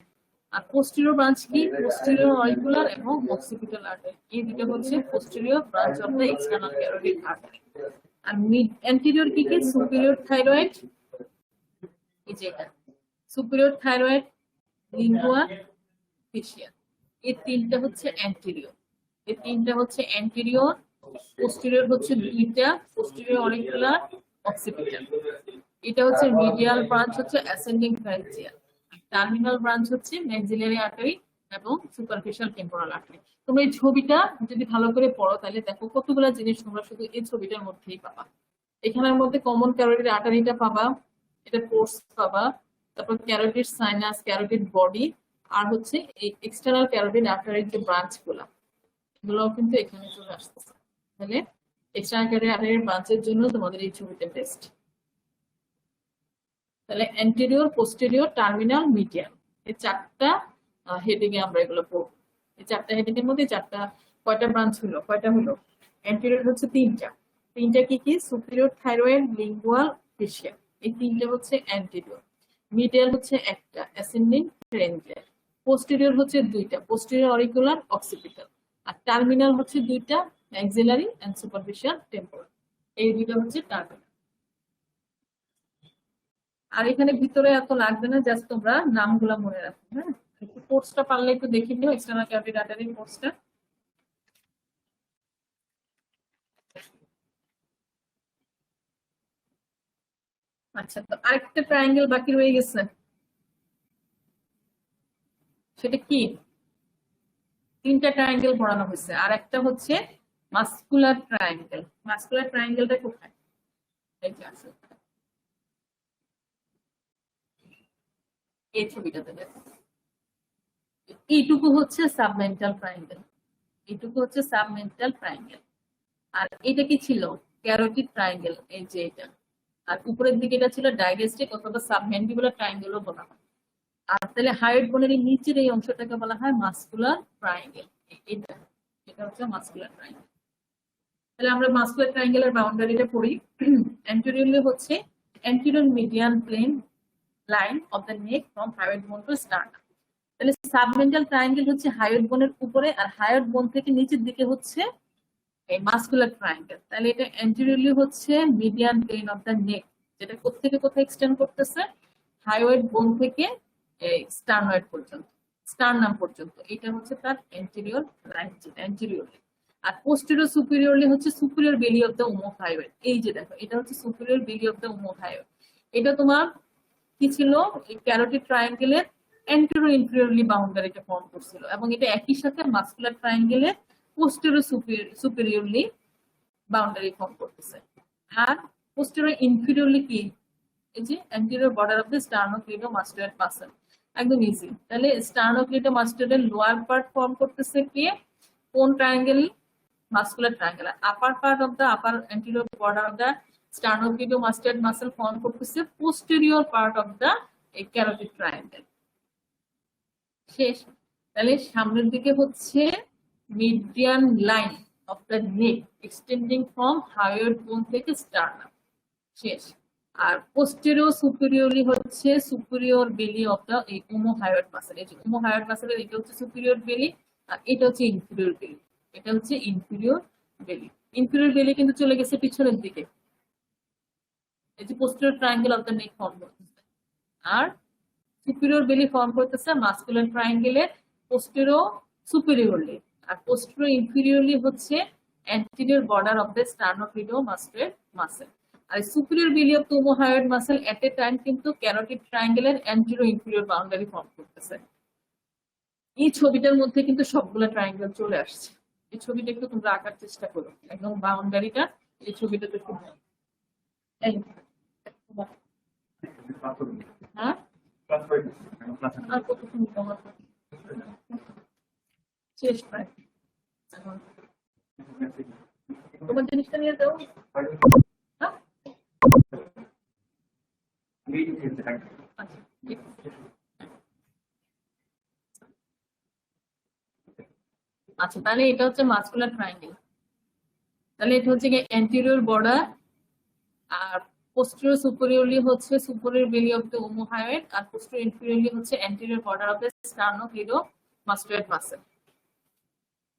আর পোস্টেরিয়র ব্রাঞ্চ কি? পোস্টেরিয়র অরিকুলার এবং অক্সিপিটাল আর্টারি, এই দুটো হচ্ছে posterior branch of the external carotid artery. আর অ্যান্টেরিয়র কি কি? সুপিরিয়র থাইরয়েড, এই যে এটা সুপিরিয়র থাইরয়েড, লিঙ্গুয়াল, ফেশিয়াল, এই 3টা হচ্ছে অ্যান্টেরিয়র। এই 3টা হচ্ছে অ্যান্টেরিয়র। পোস্টেরিয়র হচ্ছে 2টা, পোস্টেরিয়র অরিকুলার, অক্সিপিটাল। এটা হচ্ছে মিডিয়াল ব্রাঞ্চ, হচ্ছে অ্যাসেন্ডিং ফ্যারেঞ্জিয়াল। টার্মিনাল ব্রাঞ্চ হচ্ছে ম্যাক্সিলারি আর্টারি এবং সুপারফিশিয়াল টেম্পোরাল আর্টারি। তোমরা এই ছবিটা যদি ভালো করে পড়ো তাহলে দেখো কতগুলো জিনিস তোমরা শুধু এই ছবিটার মধ্যেই পাবা। এখানের মধ্যে কমন ক্যারোটিড আর্টারিটা পাবা, এটা কোর্স পাবা, তারপর ক্যারোটিড সাইনাস, ক্যারোটিড বডি, আর হচ্ছে এই এক্সটার্নাল ক্যারোটিড আর্টারির যে ব্রাঞ্চ গুলা, এগুলোও কিন্তু এখানে চলে আসতেছে। তাহলে এক্সটার্নাল ক্যারোটিড আর্টারির ব্রাঞ্চের জন্য তোমাদের এই ছবিটা বেস্ট। তাহলে অ্যান্টেরিয়র, পোস্টেরিয়র, টার্মিনাল, মিডিয়াল, এই 4টা হেডিং এ আমরা এগুলো পড়বো। এই 4টা হেডিং এর মধ্যে 4টা কয়টা ব্রাঞ্চ হলো? কয়টা হলো? অ্যান্টেরিয়র হচ্ছে 3টা। 3টা কি কি? সুপিরিয়র থাইরয়েড, লিঙ্গুয়াল, ফেশিয়াল, এই 3টা হচ্ছে অ্যান্টেরিয়র। মিডিয়াল হচ্ছে 1টা, অ্যাসেন্ডিং ফ্যারেঞ্জিয়াল। পোস্টেরিয়র হচ্ছে 2টা, পোস্টেরিয়র অরিকুলার, অক্সিপিটাল। আর টার্মিনাল হচ্ছে 2টা, ম্যাক্সিলারি এন্ড সুপারফিশিয়াল টেম্পোরাল। এই 2টা হচ্ছে টার্মিনাল। আর এখানে ভিতরে এত লাগবে না, জাস্ট তোমরা নামগুলা মনে রাখো। হ্যাঁ, একটু কোর্সটা পারলে একটু দেখে নিও, এক্সটার্নাল ক্যারোটিড আর্টারি কোর্সটা। আচ্ছা, তো আরেকটা ট্রায়াঙ্গেল বাকি রয়ে গেছে, সেটা কি? 3টা ট্রায়াঙ্গেল পড়ানো হয়েছে, আর একটা হচ্ছে মাস্কুলার ট্রায়াঙ্গেল। মাস্কুলার ট্রায়াঙ্গেলটা কোথায়? এই যে আছে, এই ছবিটাতে দেখো। এইটুকু হচ্ছে সাবমেন্টাল ট্রায়াঙ্গেল, এইটুকু হচ্ছে সাবমেন্টাল ট্রায়াঙ্গেল। আর এটা কি ছিল? ক্যারোটিড ট্রায়াঙ্গেল, এই যে এটা। আর উপরের দিকে এটা ছিল ডাইগেস্টিক অথবা সাবম্যান্ডিবুলার ট্রায়াঙ্গেলও বলা হয়। আর তাহলে হাইড বোনের এই নিচের এই অংশটাকে বলা হয় মাস্কুলার ট্রায়াঙ্গেল। এটা এটা হচ্ছে মাস্কুলার ট্রায়াঙ্গেল। তাহলে আমরা মাস্কুলার ট্রায়াঙ্গেলের বাউন্ডারিটা পড়ি। অ্যান্টেরিয়রলি হচ্ছে anterior median plane line of the neck from thyroid bone to sternum. তাহলে সাবমেন্টাল ট্রায়াঙ্গেল হচ্ছে হায়োইড বোনের উপরে, আর হায়োইড বোন থেকে নিচের দিকে হচ্ছে এই মাস্কুলার ট্রায়াঙ্গেল। তাহলে এটা অ্যান্টেরিয়রলি হচ্ছে median plane of the neck, যেটা কোথেকে কোথায় এক্সটেন্ড করতেছে, হায়োইড বোন থেকে স্টার্নয়েড পর্যন্ত, স্টার্নাম পর্যন্ত। এটা হচ্ছে তার অ্যান্টেরিয়র ট্রায়াঙ্গেল, অ্যান্টেরিয়রলি। আর পোস্টেরিয়র সুপিরিয়রলি হচ্ছে সুপিরিয়র বেলি অফ দ্য ওমোহায়োইড। এই যে দেখো, এটা হচ্ছে সুপিরিয়র বেলি অফ দ্য ওমোহায়োইড। এটা তোমার কি ছিল, এই ক্যারোটিড ট্রায়াঙ্গেলের অ্যান্টেরো ইনফেরিয়রলি বাউন্ডারিটা ফর্ম করছিল, এবং এটা একই সাথে মাস্কুলার ট্রায়াঙ্গেলের পোস্টেরো সুপিরিয়রলি বাউন্ডারি ফর্ম করতেছে। আর পোস্টেরো ইনফেরিয়রলি কি, এই যে anterior border of the sternocleidomastoid muscle. একদম ইজি। তাহলে স্টার্নোক্লিডোমাস্টোয়েডের লোয়ার পার্ট ফর্ম করতেছে কি, কোন triangle, muscular triangle. Upper part of the upper anterior border of the sternocleidomastoid muscle form করতেছে posterior part of the carotid triangle. শেষ। তাহলে সামনের দিকে হচ্ছে median line of the neck extending from hyoid bone থেকে স্টার্নাম। শেষ। আর posterior superiorly হচ্ছে superior belly of the omohyoid muscle. এই যে ওমোহায়োইড মাসলের এটা হচ্ছে সুপিরিয়র বেলি, আর এটা হচ্ছে ইনফিরিয়র বেলি। এটা হচ্ছে ইনফিরিয়র বেলি। ইনফিরিয়র বেলি কিন্তু চলে গেছে পিছনের দিকে, এই যে posterior triangle of the neck form করতেছে। আর সুপিরিয়র বেলি ফর্ম করতেছে মাস্কুলার ট্রায়াঙ্গেলের পোস্টেরো সুপিরিয়রলি, আর পোস্টেরো ইনফিরিয়রলি হচ্ছে anterior border of the sternocleidomastoid muscle. আর superior belly of the omohyoid muscle at a time কিন্তু ক্যারোটিড ট্রায়াঙ্গেলের অ্যান্টেরো ইনফিরিয়র বাউন্ডারি ফর্ম করতেছে। এই ছবিটার মধ্যে কিন্তু সবগুলো ট্রায়াঙ্গেল চলে আসছে। এই ছবিটা একটু তোমরা আঁকার চেষ্টা করো, একদম বাউন্ডারিটা এই ছবিটা তো খুব, হ্যাঁ আর কতক্ষণ শেষ প্রায়। তোমার জিনিসটা নিয়ে যাও। আচ্ছা, তাহলে এটা হচ্ছে মাস্কুলার ট্রায়াঙ্গেল। তাহলে এটা হচ্ছে কি অ্যান্টেরিয়র বর্ডার, আর পোস্টেরিয়র সুপিরিয়রলি হচ্ছে superior belly of the omohyoid, আর পোস্টেরিয়র ইনফিরিয়রলি হচ্ছে anterior border of the sternocleidomastoid muscle.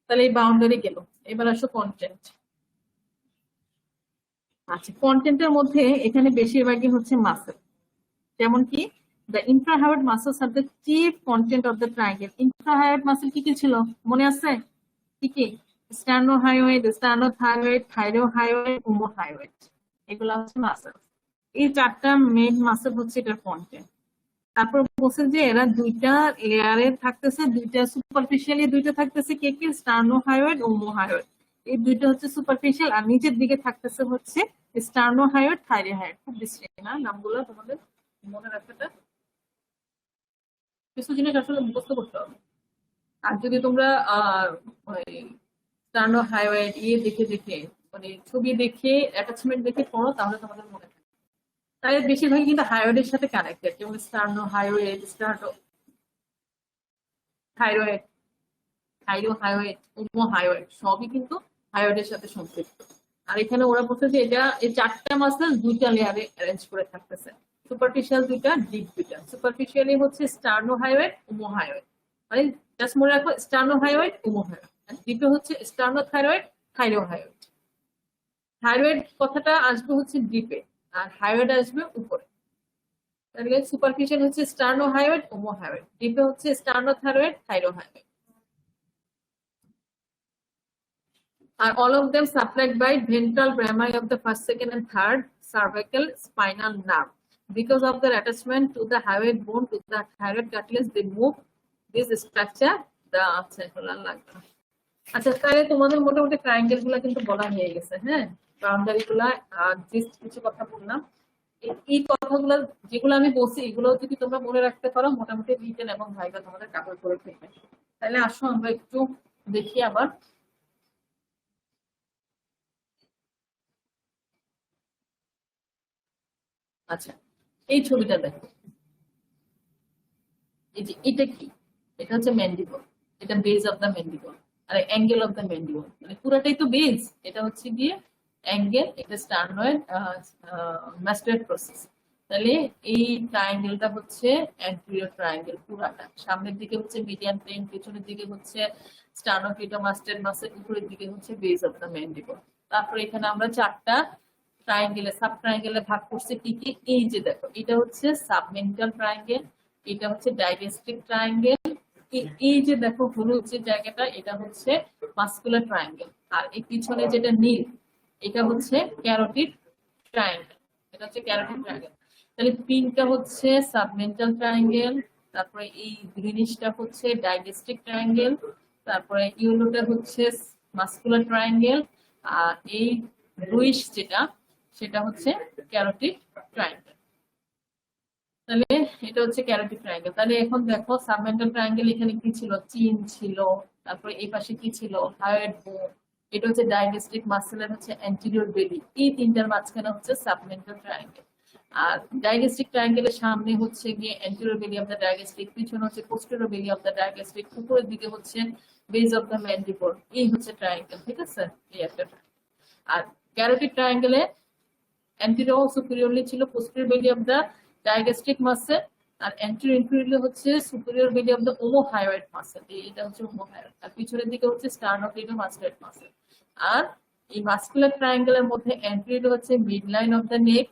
তাহলে এই বাউন্ডারি গেল। এবার আসো কন্টেন্ট। আচ্ছা, কন্টেন্টের মধ্যে এখানে বেশিরভাগই হচ্ছে মাসল, যেমন কি the infrahyoid muscles are the chief content of the triangle. Infrahyoid muscle কি কি ছিল মনে আছে? কি কি? স্টার্নোহায়োইড, স্টার্নোথাইরয়েড, থাইরোহায়োইড, ওমোহায়োইড, এগুলা হচ্ছে মাসল। এই চারটা মেইন মাসল হচ্ছে এটার কন্টেন্ট। তারপর বলছে যে এরা দুইটা লেয়ারে থাকতেছে, দুইটা সুপারফিশিয়ালি দুইটা থাকতেছে, কে কি? স্টার্নোহায়োইড, ওমোহায়োইড। এই দুইটা হচ্ছে সুপারফিশিয়াল, আর নিচের দিকে থাকতেছে হচ্ছে স্টার্নোহায়োইড, থাইরোহায়োইড। খুব বিশ্রী না নামগুলো, তোমাদের মনে রাখাটা, কিছু জিনিস আসলে মুখস্থ করতে হবে। আর যদি তোমরা স্টার্নোহায়োইড দেখে দেখে মানে ছবি দেখে অ্যাটাচমেন্ট দেখে পড়ো, তাহলে তোমাদের মনে থাকে। তাই বেশিরভাগই কিন্তু হায়োইডের সাথে কানেক্টেড, যেমন স্টার্নোহায়োইড, থাইরয়েড, থাইরোহায়োইড, ওমোহায়োইড সবই কিন্তু হায়োইডের সাথে সম্পৃক্ত। আর এখানে ওরা বলছে যে এটা এই চারটা মাসল দুইটা লেয়ারে অ্যারেঞ্জ করে থাকতেছে, সুপারফিশিয়াল দুইটা, ডিপ দুইটা। সুপারফিশিয়ালি হচ্ছে স্টার্নোহায়োইড, ওমোহায়োইড, মানে জাস্ট মনে রাখো স্টার্নোহায়োইড, ওমোহায়োইড। আর ডিপে হচ্ছে স্টার্নোথাইরয়েড, থাইরোহায়োইড। থাইরয়েড কথাটা আসবে হচ্ছে ডিপে, আর হায়োইড আসবে উপরে। তাহলে সুপারফিশিয়াল হচ্ছে স্টার্নোহায়োইড, ওমোহায়োইড, ডিপে হচ্ছে স্টার্নোথাইরয়েড, থাইরোহায়োইড। Are all of them supplied by ventral rami of the first, second, and third cervical spinal nerve. Because of their attachment to the hyoid bone to the thyroid cartilage, they move this structure. আচ্ছা, তাহলে তোমাদের মোটামুটি triangle গুলা কিন্তু বলা হয়ে গেছে। হ্যাঁ, বাউন্ডারি গুলা জাস্ট কিছু কথা বললাম। এই কথাগুলো যেগুলো আমি বলছি, এগুলো যদি তোমরা মনে রাখতে পারো, মোটামুটি রিটেন এবং ভাইভা তোমাদের কাভার করে ফেলবে। তাহলে আসো আমরা একটু দেখি আবার। আচ্ছা, এই ছবিটা দেখো, এই যে এটা কি? এটা হচ্ছে ম্যান্ডিবল, এটা বেজ অফ দ্য ম্যান্ডিবল, আর অ্যাঙ্গেল অফ দ্য ম্যান্ডিবল, মানে পুরোটাই তো বেজ। এটা হচ্ছে গিয়ে অ্যাঙ্গেল, এটা স্টার্নয়েড মাস্টোয়েড প্রসেস। তাহলে এই ট্রায়াঙ্গেলটা হচ্ছে অ্যান্টেরিয়র ট্রায়াঙ্গেল পুরাটা। সামনের দিকে হচ্ছে মিডিয়ান প্লেন, পিছনের দিকে হচ্ছে স্টার্নোক্লিটোমাস্টাইড মাসল, উপরের দিকে হচ্ছে বেস অফ দ্য ম্যান্ডিবল। তারপরে এখানে আমরা চারটা ট্রায়াঙ্গেলে সাব ট্রায়াঙ্গেলে ভাগ করছি কি কি। এই যে দেখো, এটা হচ্ছে সাবমেন্টাল ট্রায়াঙ্গেল, এটা হচ্ছে ডাইগেস্টিক ট্রায়াঙ্গেল, এই যে দেখো হলুদ যে জায়গাটা, এটা হচ্ছে মাস্কুলার ট্রায়াঙ্গেল, আর এই পিছনে যেটা নীল এটা হচ্ছে ক্যারোটিড ট্রায়াঙ্গেল। এটা হচ্ছে ক্যারোটিড ট্রায়াঙ্গেল। তাহলে পিঙ্কটা হচ্ছে সাবমেন্টাল ট্রায়াঙ্গেল, তারপরে এই গ্রিনিশটা হচ্ছে ডাইগেস্টিক ট্রায়াঙ্গেল, তারপরে ইয়েলোটা হচ্ছে মাস্কুলার ট্রায়াঙ্গেল, আর এই ব্লুইশ যেটা সেটা হচ্ছে ক্যারোটিড ট্রায়াঙ্গেল। তাহলে এটা হচ্ছে ক্যারোটিড ট্রায়াঙ্গেল। তাহলে এখন দেখো সাবমেন্টাল ট্রায়াঙ্গেল এখানে কি ছিল, চিন ছিল, তারপরে এই পাশে কি ছিল, হায়োয়েড বোন, এটা হচ্ছে ডাইগেস্টিক মাসেলের হচ্ছে অ্যান্টেরিয়র বেলি, এই তিনটার মাঝখানে হচ্ছে সাবমেন্টাল ট্রায়াঙ্গেল। আর ডাইগেস্টিক ট্রায়াঙ্গেলের সামনে হচ্ছে গিয়ে অ্যান্টেরিয়র বেলি অফ দ্য ডাইগেস্টিক, পিছনে হচ্ছে পোস্টেরিয়র বেলি অফ দ্য ডাইগেস্টিক, উপরের দিকে হচ্ছে বেস অফ দ্য ম্যান্ডিবল। এই হচ্ছে ট্রায়াঙ্গেল, ঠিক আছে, এই একটা। আর ক্যারোটিড ট্রায়াঙ্গেলে anterior superiorly ছিল posterior belly of the digastric muscle, আর anterior inferiorly হচ্ছে superior belly of the omohyoid muscle, এটা হচ্ছে omohyoid, আর পিছনের দিকে হচ্ছে sternocleidomastoid muscle। আর এই মাস্কুলার ট্রায়াঙ্গেলের মধ্যে anterior হচ্ছে midline of the neck,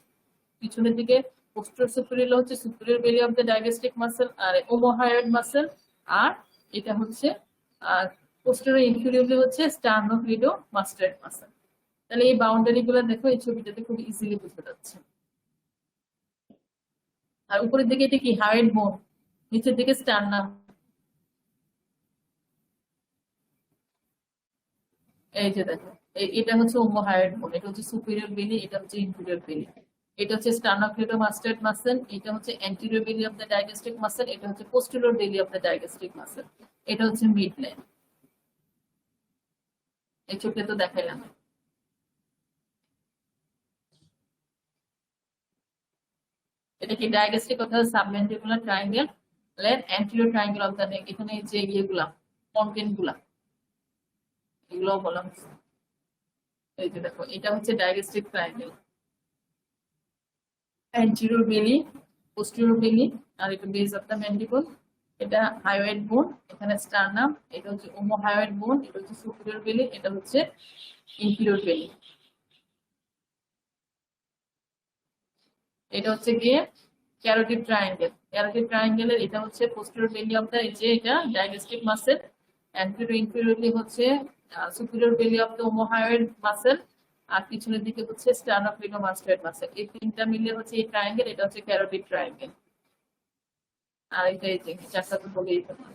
পিছনের দিকে posterior superior হচ্ছে superior belly of the digastric muscle R omohyoid muscle, আর এটা হচ্ছে posterior inferiorly হচ্ছে sternocleidomastoid muscle। তাহলে এই বাউন্ডারি গুলো দেখো এই ছবিটাতে খুব ইজিলি বোঝা যাচ্ছে। আর উপরের দিকে এটা কি, হায়োয়েড বোন, নিচের দিকে স্টার্নাম। এই যে দেখো, এটা হচ্ছে ওমোহায়োয়েড বোন, এটা হচ্ছে সুপিরিয়র বেলি, এটা হচ্ছে ইনফিরিয়র বেলি, এটা হচ্ছে স্টার্নোক্লিটোমাস্টাইড মাসল, এটা হচ্ছে anterior belly of the ডাইগেস্টিক muscle, এটা হচ্ছে posterior belly of the ডাইগেস্টিক muscle, এটা হচ্ছে মিড লাইন। এই ছবিটা তো দেখাইলাম। এটা কি ডায়াগেস্টিক অর্থাৎ submandibular triangle, anterior triangle of the নেক। এখানে যে ইয়েগুলা কন্টেন্ট গুলা এগুলো বললাম। এই যে দেখো, এটা হচ্ছে ডায়াগেস্টিক ট্রায়াঙ্গেল, অ্যান্টেরিয়র বেলি, পোস্টেরিয়র বেলি, আর এটা বেস অফ দ্য ম্যান্ডিবল, এটা হায়োয়েড বোন, এখানে স্টার্নাম, এটা হচ্ছে ওমোহায়োয়েড বোন, এটা হচ্ছে সুপিরিয়র বেলি, এটা হচ্ছে ইনফিরিয়র বেলি। এটা হচ্ছে গিয়ে ক্যারোটিড ট্রায়াঙ্গেল। ক্যারোটিড ট্রায়াঙ্গেলের এটা হচ্ছে পোস্টেরিয়র বেলি অফ দ্য, যে এটা ডাইগেস্টিক মাসেল, অ্যান্টেরিয়র ইনফিরিয়রলি হচ্ছে superior belly of the omohyoid muscle, আর পিছনের দিকে হচ্ছে স্টার্নোক্লিটোমাস্টাইড মাসেল। এই তিনটা মিলে হচ্ছে এই ট্রায়াঙ্গেল, এটা হচ্ছে ক্যারোটিড ট্রায়াঙ্গেল। আর এটা এই যে চারটা তো বলেই ফেললাম।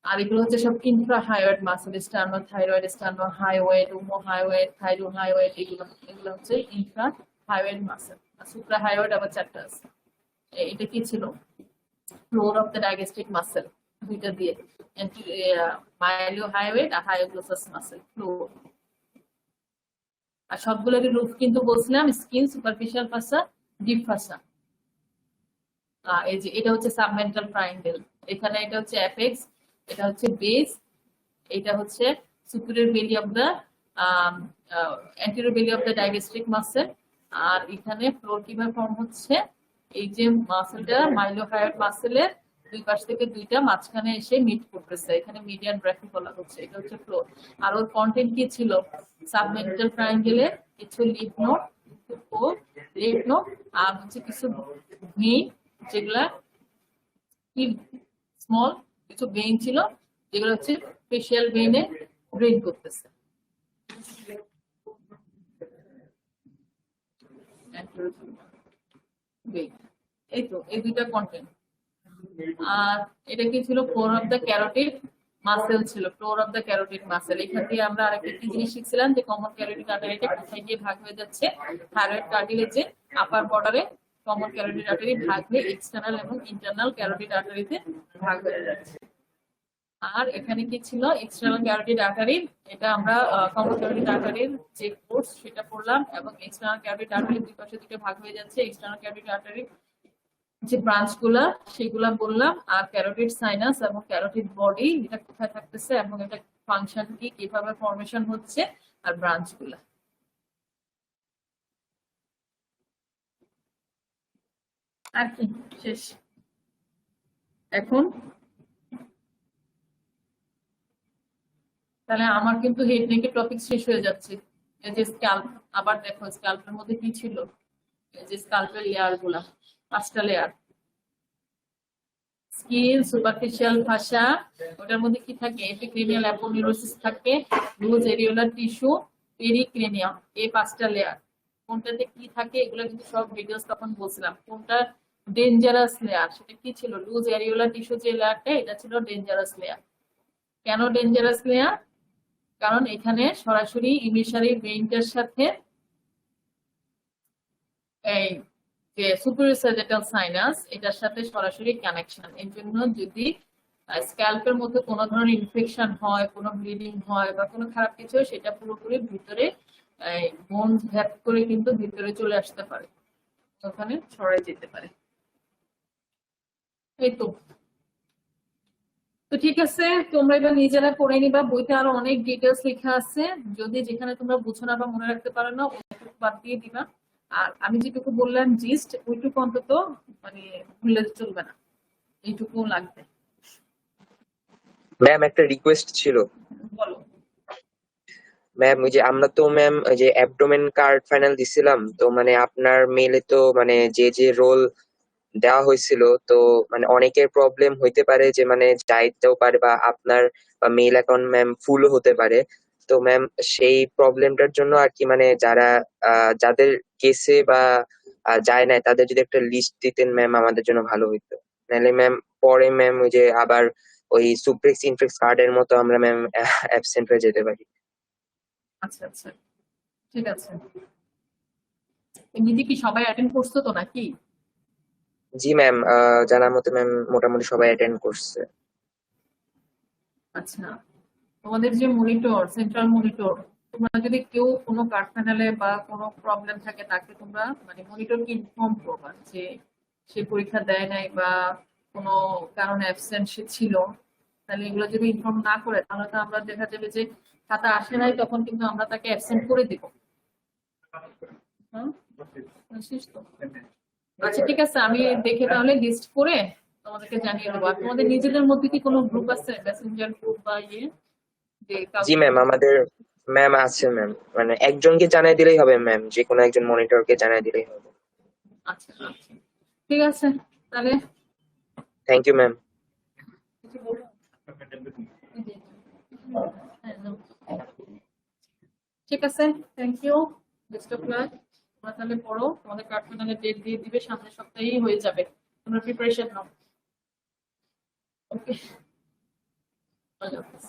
আর এগুলো হচ্ছে সব ইনফ্রাহায়োয়েড মাসেল, স্টার্নোথাইরয়েড, স্টার্নোহায়োয়েড, ওমোহায়োয়েড, থাইরোহায়োয়েড, এগুলো এগুলো হচ্ছে ইনফ্রাহায়োয়েড মাসেল। আর সুপ্রাহায়োয়েড আবার চারটা আছে। এটা কি ছিল, floor of the digastric muscle, দুইটা দিয়ে মাইলোহায়োয়েড আর হায়োগ্লোসাস মাসেল ফ্লোর। আর সবগুলোরই রূপ কিন্তু বলছিলাম স্কিন, সুপারফিশিয়াল ফাসা, ডিপ ফাসা। এই যে এটা হচ্ছে সাবমেন্টাল ট্রায়াঙ্গেল, এখানে এটা হচ্ছে অ্যাপেক্স, এটা হচ্ছে বেস, এটা হচ্ছে superior belly of the anterior belly of the digastric muscle. আর এখানে ফ্লোর কিভাবে ফর্ম হচ্ছে, এই যে মাসেলটা মাইলোহায়োয়েড মাসেলের দুই পাশ থেকে দুইটা মাঝখানে এসে মিট করতেছে, এখানে মিডিয়ান ব্র্যাকেট বলা হচ্ছে, এটা হচ্ছে ফ্লোর। আর ওর কন্টেন্ট কি ছিল, সাবমেন্টাল ট্রায়াঙ্গেলে কিছু লিফ নোড ও লিফ নোড, আর হচ্ছে কিছু ভেইন, যেগুলা কি স্মল কিছু ভেইন ছিল, যেগুলো হচ্ছে ফেশিয়াল ভেইনে ড্রেন করতেছে। এই তো এই দুইটা কন্টেন্ট। আর এটা কি ছিল, floor of the carotid muscle ছিল, floor of the carotid muscle. এখান থেকে আমরা আরেকটা কি জিনিস শিখছিলাম, যে কমন ক্যারোটিড আর্টারিটা কোথায় গিয়ে ভাগ হয়ে যাচ্ছে, থাইরয়েড কার্টিলেজে আপার বর্ডারে কমন ক্যারোটিড আর্টারি ভাগ হয়ে এক্সটার্নাল এবং ইন্টারনাল ক্যারোটিড আর্টারিতে ভাগ হয়ে যাচ্ছে। আর এখানে কি ছিল, এক্সটার্নাল ক্যারোটিড আর্টারি, এটা আমরা কমন ক্যারোটিড আর্টারির যে কোর্স সেটা পড়লাম, এবং এক্সটার্নাল ক্যারোটিড আর্টারির দুই পাশে দুটো ভাগ হয়ে যাচ্ছে, এক্সটার্নাল ক্যারোটিড আর্টারি যে ব্রাঞ্চ গুলা সেগুলা বললাম, আর ক্যারোটিড সাইনাস এবং ক্যারোটিড বডি এটা কোথায় থাকতেছে এবং এটা ফাংশন কি, কিভাবে ফর্মেশন হচ্ছে, আর ব্রাঞ্চ গুলা। আর কি শেষ এখন? তাহলে আমার কিন্তু হেড নেকের টপিক শেষ হয়ে যাচ্ছে। এই যে স্ক্যাল্প, আবার দেখো স্ক্যাল্পের মধ্যে কি ছিল, এই যে স্ক্যাল্পের লেয়ার গুলা, 5টা লেয়ার। স্কিন, সুপারফিশিয়াল ফাসা, ওটার মধ্যে কি থাকে, এপিক্রেনিয়াল অ্যাপোনিউরোসিস থাকে, লুজ এরিওলার টিস্যু, পেরিক্রেনিয়াম, এই 5টা লেয়ার। কোনটাতে কি থাকে এগুলো কিন্তু সব ভিডিওস তখন বলছিলাম। কোনটা ডেঞ্জারাস লেয়ার, সেটা কি ছিল, লুজ এরিওলার টিস্যু যে লেয়ারটা, এটা ছিল ডেঞ্জারাস লেয়ার। কেন ডেঞ্জারাস লেয়ার? কারণ এখানে সরাসরি ইমিসারি ভেইনটার সাথে এই যে সুপিরিয়র স্যাজিটাল সাইনাস, এটার সাথে সরাসরি কানেকশন। এর জন্য যদি স্ক্যাল্পের মধ্যে কোনো ধরনের ইনফেকশন হয়, কোনো ব্লিডিং হয় বা কোনো খারাপ কিছু হয়, সেটা পুরোপুরি ভিতরে বোন ভ্যাপ করে কিন্তু ভিতরে চলে আসতে পারে, ওখানে ছড়াই যেতে পারে। এই তো। তো ঠিক আছে, তোমরা এবার নিজেরা করে নিবা, বইতে আরো অনেক ডিটেলস লেখা আছে। যদি যেখানে তোমরা বুঝো না বা মনে রাখতে পারো না, ওইটুকু বাদ দিয়ে দিবা। আর আমি যেটুকু বললাম জিস্ট, ওইটুকু অন্তত মানে ভুলে চলবে না, এইটুকু লাগবে। ম্যাম একটা রিকোয়েস্ট ছিল। বলো। ম্যাম ওই যে আমরা তো ম্যাম ওই যে অ্যাবডোমেন কার্ড ফাইনাল দিছিলাম, তো মানে আপনার মেলে তো মানে যে যে রোল দেওয়া হয়েছিল, তো মানে অনেকের প্রবলেম হইতে পারে যে মানে যাইতেও পারে বা আপনার বা মেইল অ্যাকাউন্ট ম্যাম ফুলও হতে পারে। তো ম্যাম সেই প্রবলেমটার জন্য আর কি মানে যারা যাদের গেছে বা যায় নাই তাদের যদি একটা লিস্ট দিতেন ম্যাম আমাদের জন্য ভালো হইতো। নাহলে ম্যাম পরে ম্যাম ওই যে আবার ওই সুপ্রেক্স ইনফ্লেক্স কার্ডের মতো আমরা ম্যাম অ্যাবসেন্ট হয়ে যেতে পারি। আচ্ছা আচ্ছা, ঠিক আছে। এমনিতে কি সবাই অ্যাটেন্ড করছো তো নাকি? জি ম্যাম, জানার মতো ম্যাম মোটামুটি সবাই অ্যাটেন্ড করছে। আচ্ছা, তোমাদের যে মনিটর, সেন্ট্রাল মনিটর, তোমরা যদি কেউ কোনো কারখানালে বা কোনো প্রবলেম থাকে, তাকে তোমরা মানে মনিটরকে ইনফর্ম করবা যে সে পরীক্ষা দেয় নাই বা কোনো কারণে অ্যাবসেন্ট সে ছিল। তাহলে এগুলো যদি ইনফর্ম না করে, তাহলে তো আমরা দেখা যাবে যে খাতা আসে নাই, তখন কিন্তু আমরা তাকে অ্যাবসেন্ট করে দিব। হ্যাঁ, বুঝছিস তো? আচ্ছা ঠিক আছে, আমি দেখে তাহলে লিস্ট করে তোমাদেরকে জানিয়ে দেবো। আর তোমাদের নিজেদের মধ্যে কি কোনো গ্রুপ আছে, মেসেঞ্জার গ্রুপ বা ইয়ে, যে জি কাউকে? ম্যাম, আমাদের ম্যাম আছে ম্যাম, মানে একজনকে জানাই দিলেই হবে ম্যাম, যে কোনো একজন মনিটরকে জানাই দিলেই হবে। আচ্ছা আচ্ছা, ঠিক আছে তাহলে। Thank you ma'am. কিছু বলবো? হ্যাঁ, নাও। ঠিক আছে, thank you, best of luck. তোমরা তাহলে পড়ো, তোমাদের কার্ড ডেট দিয়ে দিবে, সামনের সপ্তাহেই হয়ে যাবে। তোমরা প্রিপারেশন নাও। ওকে, আল্লাহ হাফেজ।